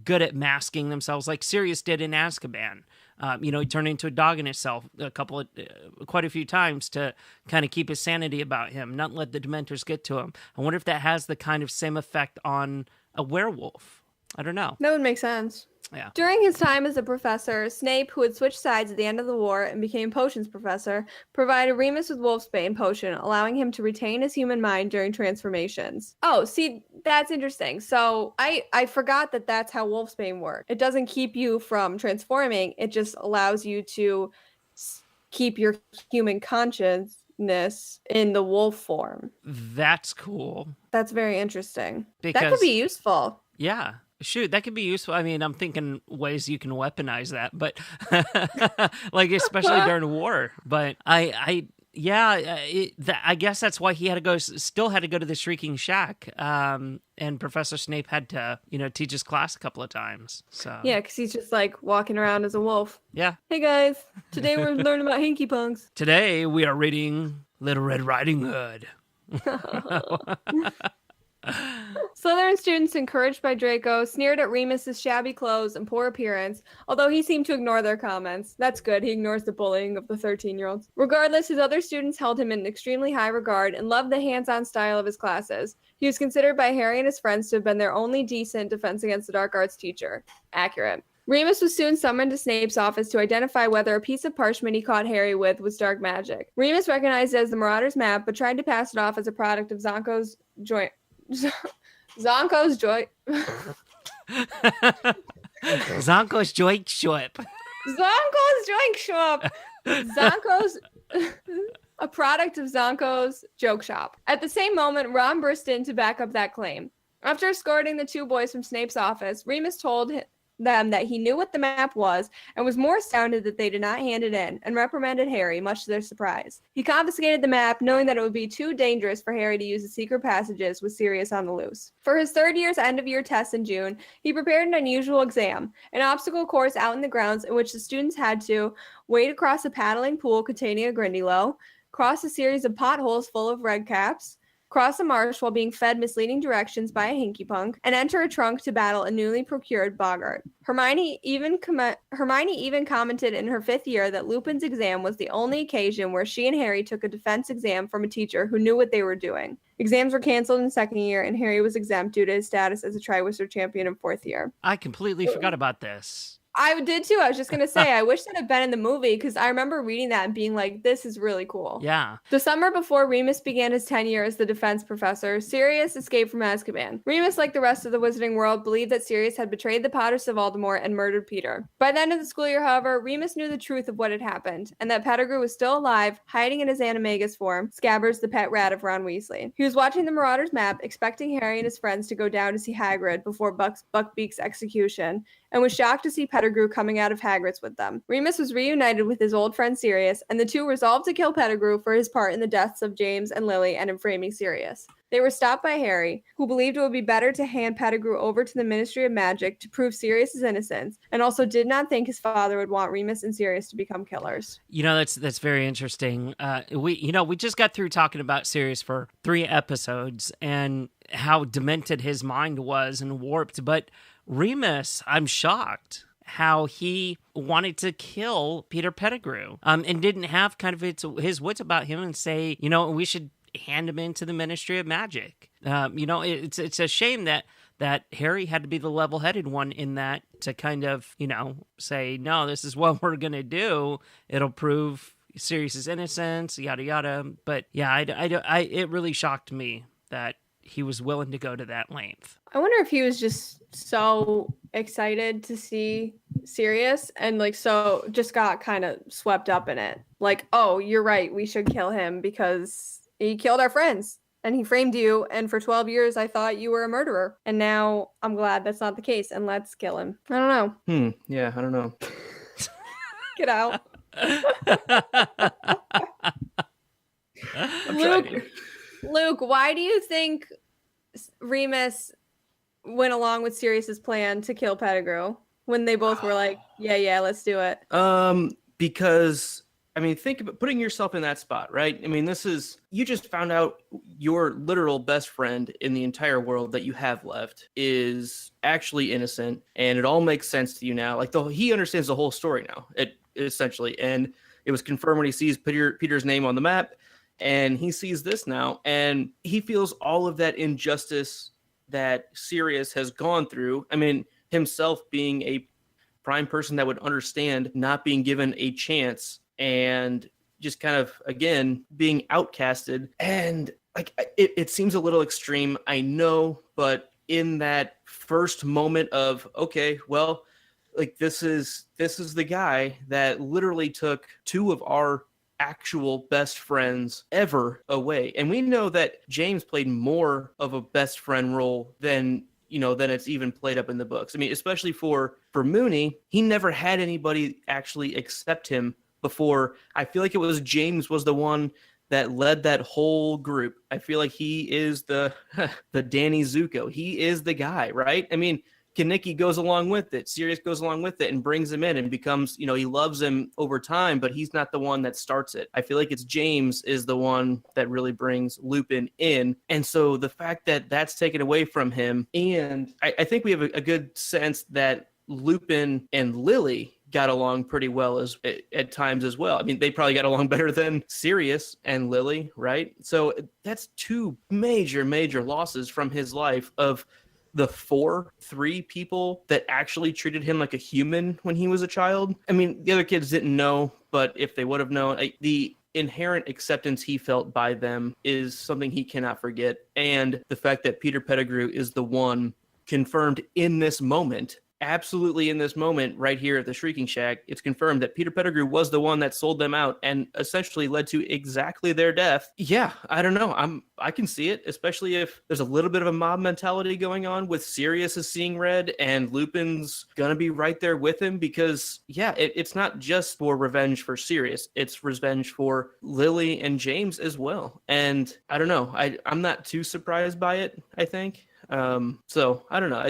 good at masking themselves, like Sirius did in Azkaban. He turned into a dog in itself quite a few times to kind of keep his sanity about him, not let the Dementors get to him. I wonder if that has the kind of same effect on a werewolf. I don't know. That would make sense. Yeah. During his time as a professor, Snape, who had switched sides at the end of the war and became potions professor, provided Remus with Wolfsbane potion, allowing him to retain his human mind during transformations. Oh, see, that's interesting. So I forgot that that's how Wolfsbane works. It doesn't keep you from transforming. It just allows you to keep your human consciousness in the wolf form. That's cool. That's very interesting. Because, that could be useful. Yeah. Shoot, that could be useful. I mean, I'm thinking ways you can weaponize that, but like especially during war. But I guess that's why he still had to go to the Shrieking Shack. And Professor Snape had to, teach his class a couple of times. So yeah, because he's just like walking around as a wolf. Yeah. Hey guys, today we're learning about hinkypunks. Today we are reading Little Red Riding Hood. Slytherin students, encouraged by Draco, sneered at Remus's shabby clothes and poor appearance, although he seemed to ignore their comments. That's good, he ignores the bullying of the 13-year-olds. Regardless, his other students held him in extremely high regard and loved the hands-on style of his classes. He was considered by Harry and his friends to have been their only decent defense against the dark arts teacher. Accurate. Remus was soon summoned to Snape's office to identify whether a piece of parchment he caught Harry with was dark magic. Remus recognized it as the Marauder's map, but tried to pass it off as a product of Zonko's joint. Zonko's joint. Zonko's joint shop. Zonko's joint shop. Zonko's. A product of Zonko's joke shop. At the same moment, Ron burst in to back up that claim. After escorting the two boys from Snape's office, Remus told them that he knew what the map was and was more astounded that they did not hand it in, and reprimanded Harry, much to their surprise. He confiscated the map, knowing that it would be too dangerous for Harry to use the secret passages with Sirius on the loose. For his third year's end-of-year test in June, he prepared an unusual exam, an obstacle course out in the grounds in which the students had to wade across a paddling pool containing a Grindylow, cross a series of potholes full of red caps, cross a marsh while being fed misleading directions by a hinky punk, and enter a trunk to battle a newly procured boggart. Hermione even commented in her 5th year that Lupin's exam was the only occasion where she and Harry took a defense exam from a teacher who knew what they were doing. Exams were canceled in 2nd year, and Harry was exempt due to his status as a Triwizard champion in 4th year. I completely forgot about this. I did too. I was just going to say, I wish that had been in the movie because I remember reading that and being like, this is really cool. Yeah. The summer before Remus began his tenure as the defense professor, Sirius escaped from Azkaban. Remus, like the rest of the wizarding world, believed that Sirius had betrayed the Potters to Voldemort and murdered Peter. By the end of the school year, however, Remus knew the truth of what had happened, and that Pettigrew was still alive, hiding in his animagus form, Scabbers, the pet rat of Ron Weasley. He was watching the Marauder's map, expecting Harry and his friends to go down to see Hagrid before Buckbeak's execution, and was shocked to see Pettigrew coming out of Hagrid's with them. Remus was reunited with his old friend Sirius, and the two resolved to kill Pettigrew for his part in the deaths of James and Lily and in framing Sirius. They were stopped by Harry, who believed it would be better to hand Pettigrew over to the Ministry of Magic to prove Sirius's innocence, and also did not think his father would want Remus and Sirius to become killers. You know, that's very interesting. We just got through talking about Sirius for 3 episodes and how demented his mind was and warped, but Remus, I'm shocked how he wanted to kill Peter Pettigrew and didn't have kind of his wits about him and say, we should hand him into the Ministry of Magic. It's a shame that Harry had to be the level-headed one in that to kind of, say, no, this is what we're going to do. It'll prove Sirius's innocence, yada, yada. But yeah, it really shocked me that he was willing to go to that length. I wonder if he was just so excited to see Sirius and so just got kind of swept up in it. Like, oh, you're right, we should kill him because he killed our friends and he framed you, and for 12 years I thought you were a murderer, and now I'm glad that's not the case, and let's kill him. I don't know. Yeah, I don't know. Get out. Luke, why do you think Remus went along with Sirius's plan to kill Pettigrew when they both were like, yeah, let's do it? Because, think about putting yourself in that spot, right? You just found out your literal best friend in the entire world that you have left is actually innocent, and it all makes sense to you now. He understands the whole story now, essentially, and it was confirmed when he sees Peter's name on the map. And he sees this now, and he feels all of that injustice that Sirius has gone through. Himself being a prime person that would understand not being given a chance and just kind of, again, being outcasted. And it seems a little extreme, I know, but in that first moment of, okay, well, this is the guy that literally took 2 of our actual best friends ever away. And we know that James played more of a best friend role than it's even played up in the books. Especially for Mooney, he never had anybody actually accept him before. I feel like it was James was the one that led that whole group. I feel like he is the Danny Zuko. He is the guy, right? Kaneki goes along with it. Sirius goes along with it and brings him in and becomes, he loves him over time, but he's not the one that starts it. I feel like it's James is the one that really brings Lupin in. And so the fact that that's taken away from him, and I think we have a good sense that Lupin and Lily got along pretty well at times as well. I mean, they probably got along better than Sirius and Lily, right? So that's two major losses from his life of the 3 people that actually treated him like a human when he was a child. I mean, the other kids didn't know, but if they would have known, the inherent acceptance he felt by them is something he cannot forget. And the fact that Peter Pettigrew is the one confirmed in this moment, absolutely in this moment right here at the Shrieking Shack, it's confirmed that Peter Pettigrew was the one that sold them out and essentially led to exactly their death. Yeah, I don't know. I can see it, especially if there's a little bit of a mob mentality going on with Sirius is seeing red and Lupin's gonna be right there with him because, yeah, it's not just for revenge for Sirius. It's revenge for Lily and James as well. And I don't know. I'm not too surprised by it, I think. So I don't know.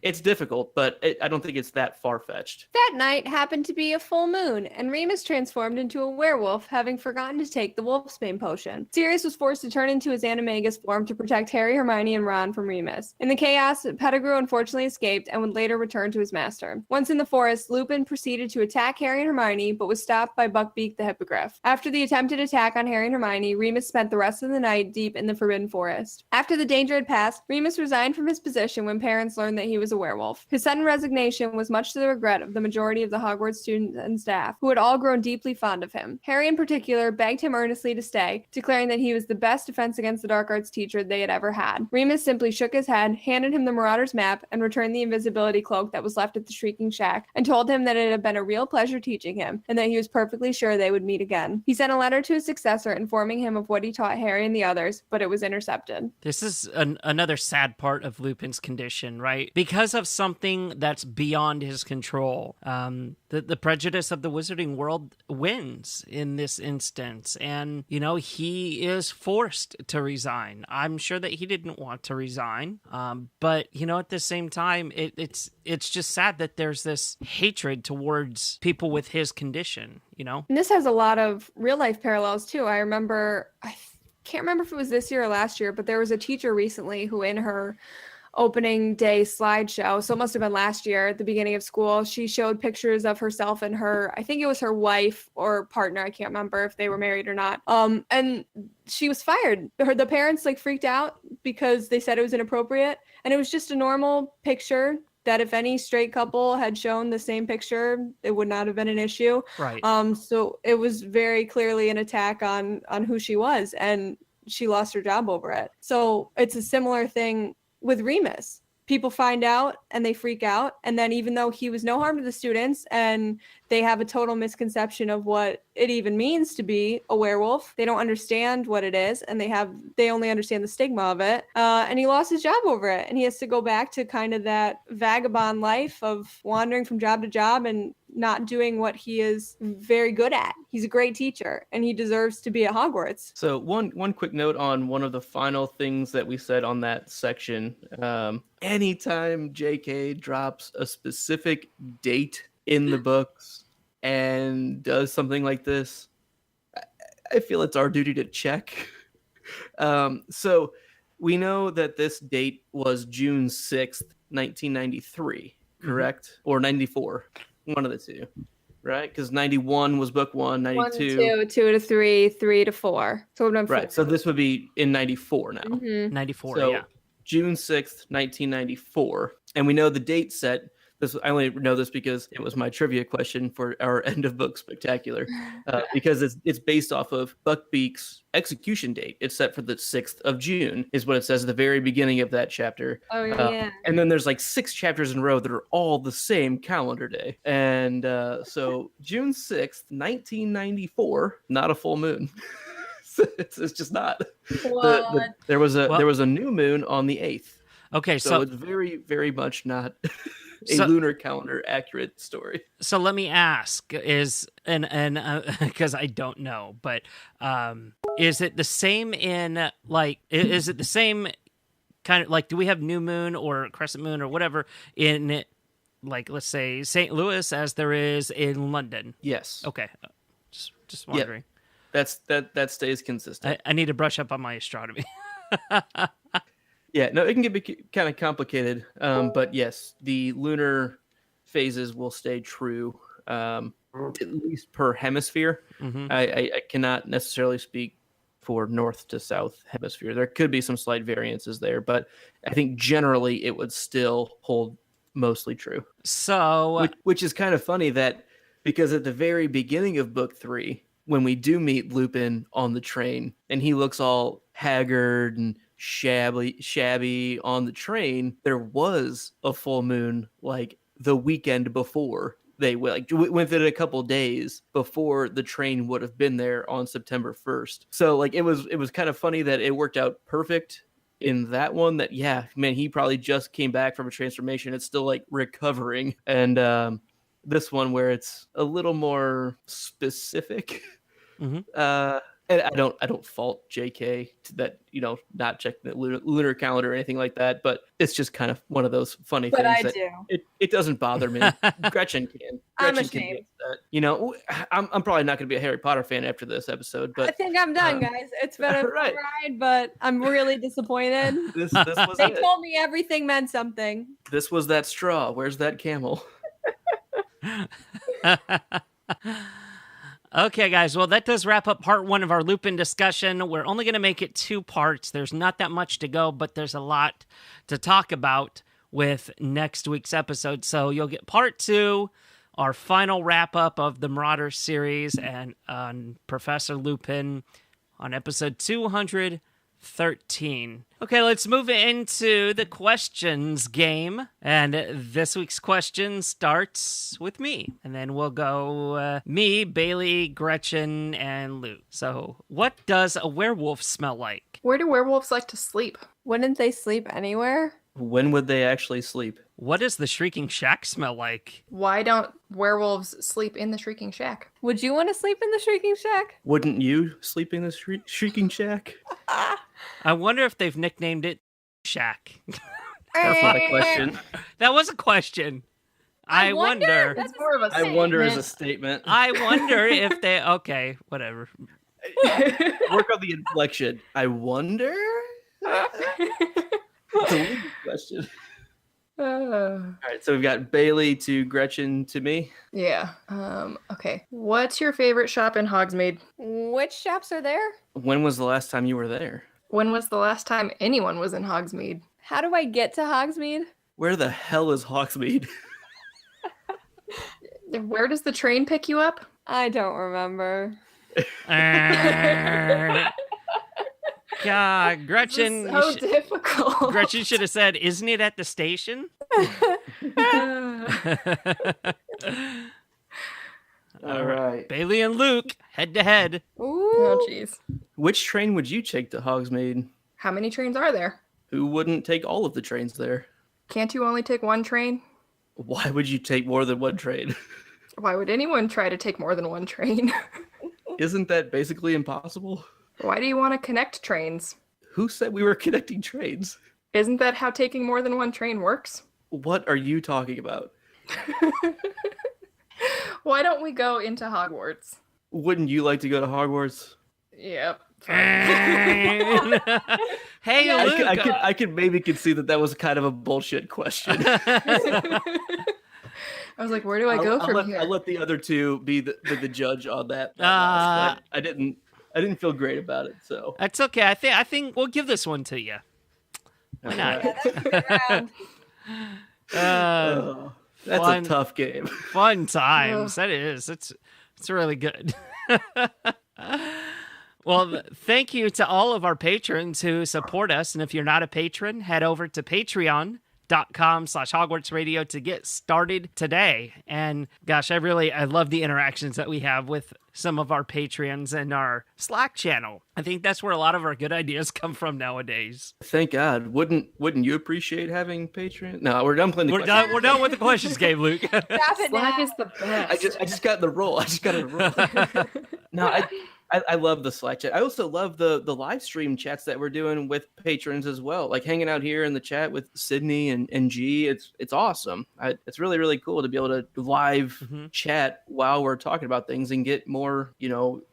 It's difficult, but I don't think it's that far-fetched. That night happened to be a full moon, and Remus transformed into a werewolf, having forgotten to take the Wolfsbane potion. Sirius was forced to turn into his animagus form to protect Harry, Hermione, and Ron from Remus. In the chaos, Pettigrew unfortunately escaped and would later return to his master. Once in the forest, Lupin proceeded to attack Harry and Hermione, but was stopped by Buckbeak the Hippogriff. After the attempted attack on Harry and Hermione, Remus spent the rest of the night deep in the Forbidden Forest. After the danger had passed, Remus resigned from his position when parents learned that he was a werewolf. His sudden resignation was much to the regret of the majority of the Hogwarts students and staff, who had all grown deeply fond of him. Harry in particular begged him earnestly to stay, declaring that he was the best defense against the dark arts teacher they had ever had. Remus simply shook his head, handed him the Marauder's map, and returned the invisibility cloak that was left at the Shrieking Shack, and told him that it had been a real pleasure teaching him, and that he was perfectly sure they would meet again. He sent a letter to his successor informing him of what he taught Harry and the others, but it was intercepted. This is another sad part of Lupin's condition, right? Because of something that's beyond his control. The prejudice of the wizarding world wins in this instance. And, he is forced to resign. I'm sure that he didn't want to resign. But, at the same time, it's just sad that there's this hatred towards people with his condition, And this has a lot of real life parallels too. I can't remember if it was this year or last year, but there was a teacher recently who in her opening day slideshow, so it must have been last year at the beginning of school, she showed pictures of herself and I think it was her wife or partner, I can't remember if they were married or not, and she was fired. The parents freaked out because they said it was inappropriate, and it was just a normal picture that if any straight couple had shown the same picture, it would not have been an issue. Right. So it was very clearly an attack on who she was, and she lost her job over it. So it's a similar thing with Remus. People find out and they freak out, and then even though he was no harm to the students and they have a total misconception of what it even means to be a werewolf, they don't understand what it is, and they only understand the stigma of it, and he lost his job over it, and he has to go back to kind of that vagabond life of wandering from job to job and not doing what he is very good at. He's a great teacher, and he deserves to be at Hogwarts. So one quick note on one of the final things that we said on that section. Anytime JK drops a specific date in the books and does something like this, I feel it's our duty to check. So we know that this date was June 6th, 1993, correct? Mm-hmm. Or 94. One of the two, right? Because 91 was book 1, 92. 1, 2, 2 to 3, 3 to 4. So it would have been 4. Right. So this would be in 94 now. Mm-hmm. 94, so, yeah. June 6th, 1994. And we know the date set. I only know this because it was my trivia question for our end of book spectacular, because it's based off of Buckbeak's execution date. It's set for the 6th of June, is what it says at the very beginning of that chapter. Oh, yeah. And then there's 6 chapters in a row that are all the same calendar day. And so June 6th, 1994, not a full moon. It's just not. There was a new moon on the 8th. Okay, so it's very, very much not lunar calendar accurate story. So let me ask: because I don't know, but is it the same in is it the same kind of like, do we have new moon or crescent moon or whatever in, like, let's say St. Louis as there is in London? Yes. Okay. Just wondering. That stays consistent. I need to brush up on my astronomy. Yeah, no, it can get kind of complicated. But yes, the lunar phases will stay true, at least per hemisphere. Mm-hmm. I cannot necessarily speak for north to south hemisphere. There could be some slight variances there, but I think generally it would still hold mostly true. So, which is kind of funny that because at the very beginning of book 3, when we do meet Lupin on the train and he looks all haggard and shabby on the train, there was a full moon like the weekend before. They within a couple days before the train would have been there on September 1st. So like it was kind of funny that it worked out perfect in that one. That he probably just came back from a transformation. It's still like recovering, and this one where it's a little more specific. Mm-hmm. And I don't fault JK to that, not checking the lunar calendar or anything like that, but it's just kind of one of those funny But things I that do. It doesn't bother me. Gretchen can. I'm Gretchen can ashamed. get that. I'm probably not going to be a Harry Potter fan after this episode, but I think I'm done, guys. It's been a right. ride, but I'm really disappointed. This was They it. told me everything meant something. This was that straw. Where's that camel? Okay, guys. Well, that does wrap up part 1 of our Lupin discussion. We're only going to make it 2 parts. There's not that much to go, but there's a lot to talk about with next week's episode. So you'll get part 2, our final wrap-up of the Marauder series, and on Professor Lupin on episode 213. Okay, let's move into the questions game. And this week's question starts with me. And then we'll go me, Bailey, Gretchen, and Luke. So, what does a werewolf smell like? Where do werewolves like to sleep? Wouldn't they sleep anywhere? When would they actually sleep? What does the Shrieking Shack smell like? Why don't werewolves sleep in the Shrieking Shack? Would you want to sleep in the Shrieking Shack? Wouldn't you sleep in the Shrieking Shack? I wonder if they've nicknamed it Shack. That's not a question. That was a question. I wonder. It's more of a I wonder is a statement. statement. I wonder if they... Okay, whatever. Work on the inflection. I wonder? It's a legal question. All right, so we've got Bailey to Gretchen to me. Yeah. Okay. What's your favorite shop in Hogsmeade? Which shops are there? When was the last time you were there? When was the last time anyone was in Hogsmeade? How do I get to Hogsmeade? Where the hell is Hogsmeade? Where does the train pick you up? I don't remember. God, Gretchen. This is so difficult. Gretchen should have said, "Isn't it at the station?" All right. Bailey and Luke, head to head. Ooh. Oh, jeez. Which train would you take to Hogsmeade? How many trains are there? Who wouldn't take all of the trains there? Can't you only take one train? Why would you take more than one train? Why would anyone try to take more than one train? Isn't that basically impossible? Why do you want to connect trains? Who said we were connecting trains? Isn't that how taking more than one train works? What are you talking about? Why don't we go into Hogwarts? Wouldn't you like to go to Hogwarts? Yep. Hey, Yeah, Luke. I could maybe concede that was kind of a bullshit question. I was like, where do I go from here? I'll let the other two be the judge on that. I didn't feel great about it, so That's okay. I think we'll give this one to you. Why not? Yeah, that's a good round. That's Fun. a tough game. Fun times. That is. It's really good. Well, thank you to all of our patrons who support us. And if you're not a patron, head over to patreon.com/Hogwarts Radio to get started today. And gosh, I love the interactions that we have with some of our patrons and our Slack channel. I think that's where a lot of our good ideas come from nowadays. Thank God. Wouldn't you appreciate having Patreon? No, we're done playing the We're done with the questions game, Luke. Stop it Slack now. is the best. I just got in the roll. I just got in the roll. No, I love the Slack chat. I also love the live stream chats that we're doing with patrons as well. Like hanging out here in the chat with Sydney and G. It's awesome. It's really, really cool to be able to live chat while we're talking about things and get more,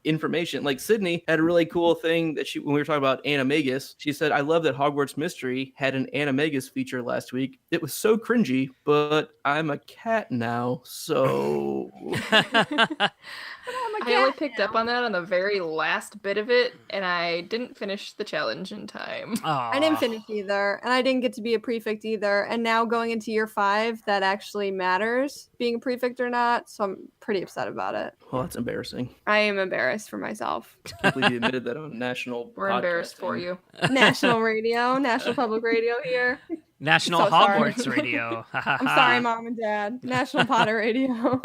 information. Like Sydney had a really cool thing that when we were talking about Animagus, she said, I love that Hogwarts Mystery had an Animagus feature last week. It was so cringy, but I'm a cat now, so... I only picked up on that on the very last bit of it, and I didn't finish the challenge in time. I didn't finish either, and I didn't get to be a prefect either. And now going into year 5, that actually matters, being a prefect or not. So I'm pretty upset about it. Well, that's embarrassing. I am embarrassed for myself. I can't believe you admitted that on national. We're embarrassed for you. National radio, National Public Radio here. National Hogwarts Radio. I'm sorry, Mom and Dad. National Potter Radio.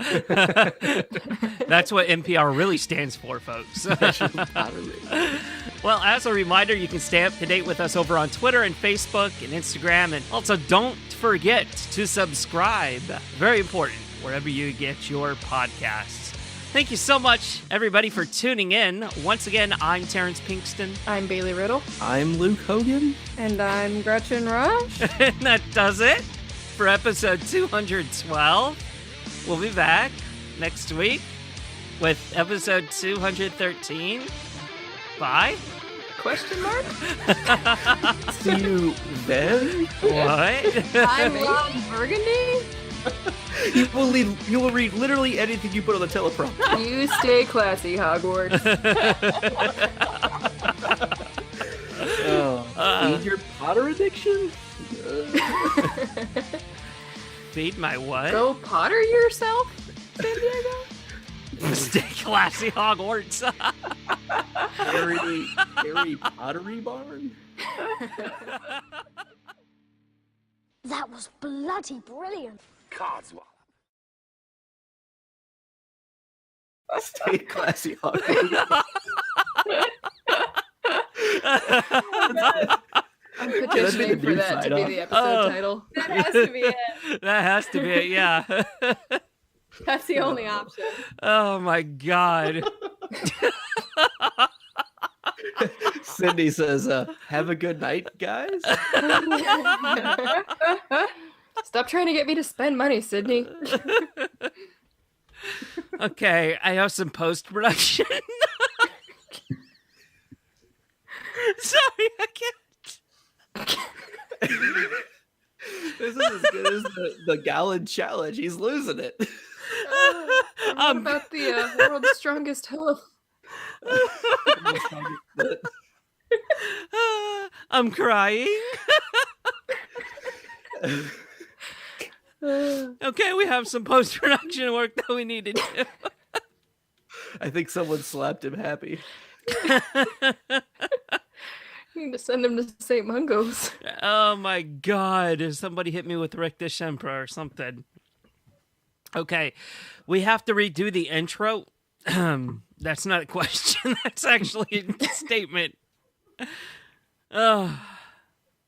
That's what NPR really stands for, folks. National Potter Radio. Well, as a reminder, you can stay up to date with us over on Twitter and Facebook and Instagram. And also, don't forget to subscribe. Very important, wherever you get your podcasts. Thank you so much, everybody, for tuning in. Once again, I'm Terrence Pinkston. I'm Bailey Riddle. I'm Luke Hogan. And I'm Gretchen Rush. And that does it for episode 212. We'll be back next week with episode 213. Bye? Question mark? See you then? What? I'm Ron Burgundy. You will read literally anything you put on the teleprompter. You stay classy, Hogwarts. Feed your Potter addiction? Feed my what? Go Potter yourself, San Diego? Stay classy, Hogwarts. Harry Pottery Barn? That was bloody brilliant. Codswallop. Stay classy, Hogwarts. I'm petitioning for that to be the episode title. That has to be it. That has to be it, yeah. That's the only option. Oh my God. Cindy says, have a good night, guys. Stop trying to get me to spend money, Sydney. Okay, I have some post-production. Sorry, I can't. This is as good as the Gallon Challenge. He's losing it. What about the world's strongest hoe? I'm crying. Okay, we have some post-production work that we need to do. I think someone slapped him happy. You need to send him to St. Mungo's. Oh my God, somebody hit me with Rick Emperor or something. Okay, we have to redo the intro. That's not a question. That's actually a statement.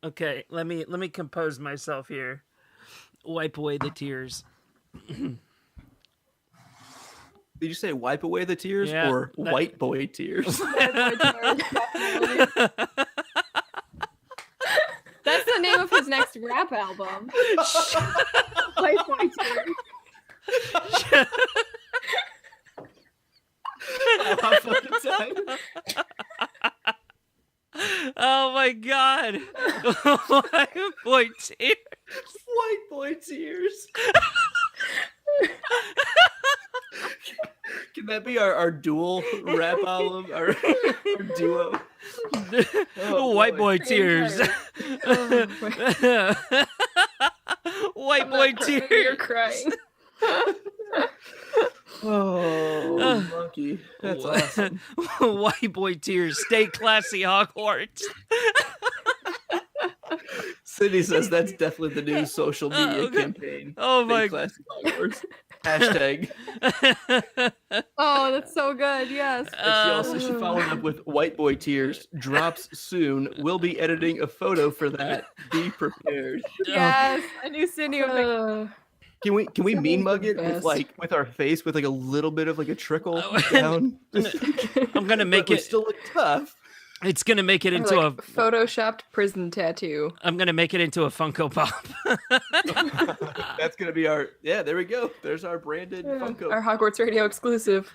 Okay, let me compose myself here. Wipe away the tears. Did you say wipe away the tears or white boy tears? That's the name of his next rap album. White Boy Tears. Oh my God. White boy tears. White boy tears. Can that be our dual rap album? Our duo? White boy tears. White boy tears. You're crying. Oh, monkey. That's awesome. White boy tears. Stay classy, Hogwarts. Cindy says that's definitely the new social media campaign. Oh my God. Hashtag. Oh, that's so good. Yes. She followed up with white boy tears. Drops soon. We'll be editing a photo for that. Be prepared. Yes. I knew Cindy would make Can we mean mug it with our face with like a little bit of like a trickle down? I'm gonna make it still look tough. It's gonna make it into a photoshopped prison tattoo. I'm gonna make it into a Funko Pop. That's gonna be our there we go. There's our branded Funko. Our Hogwarts Radio exclusive.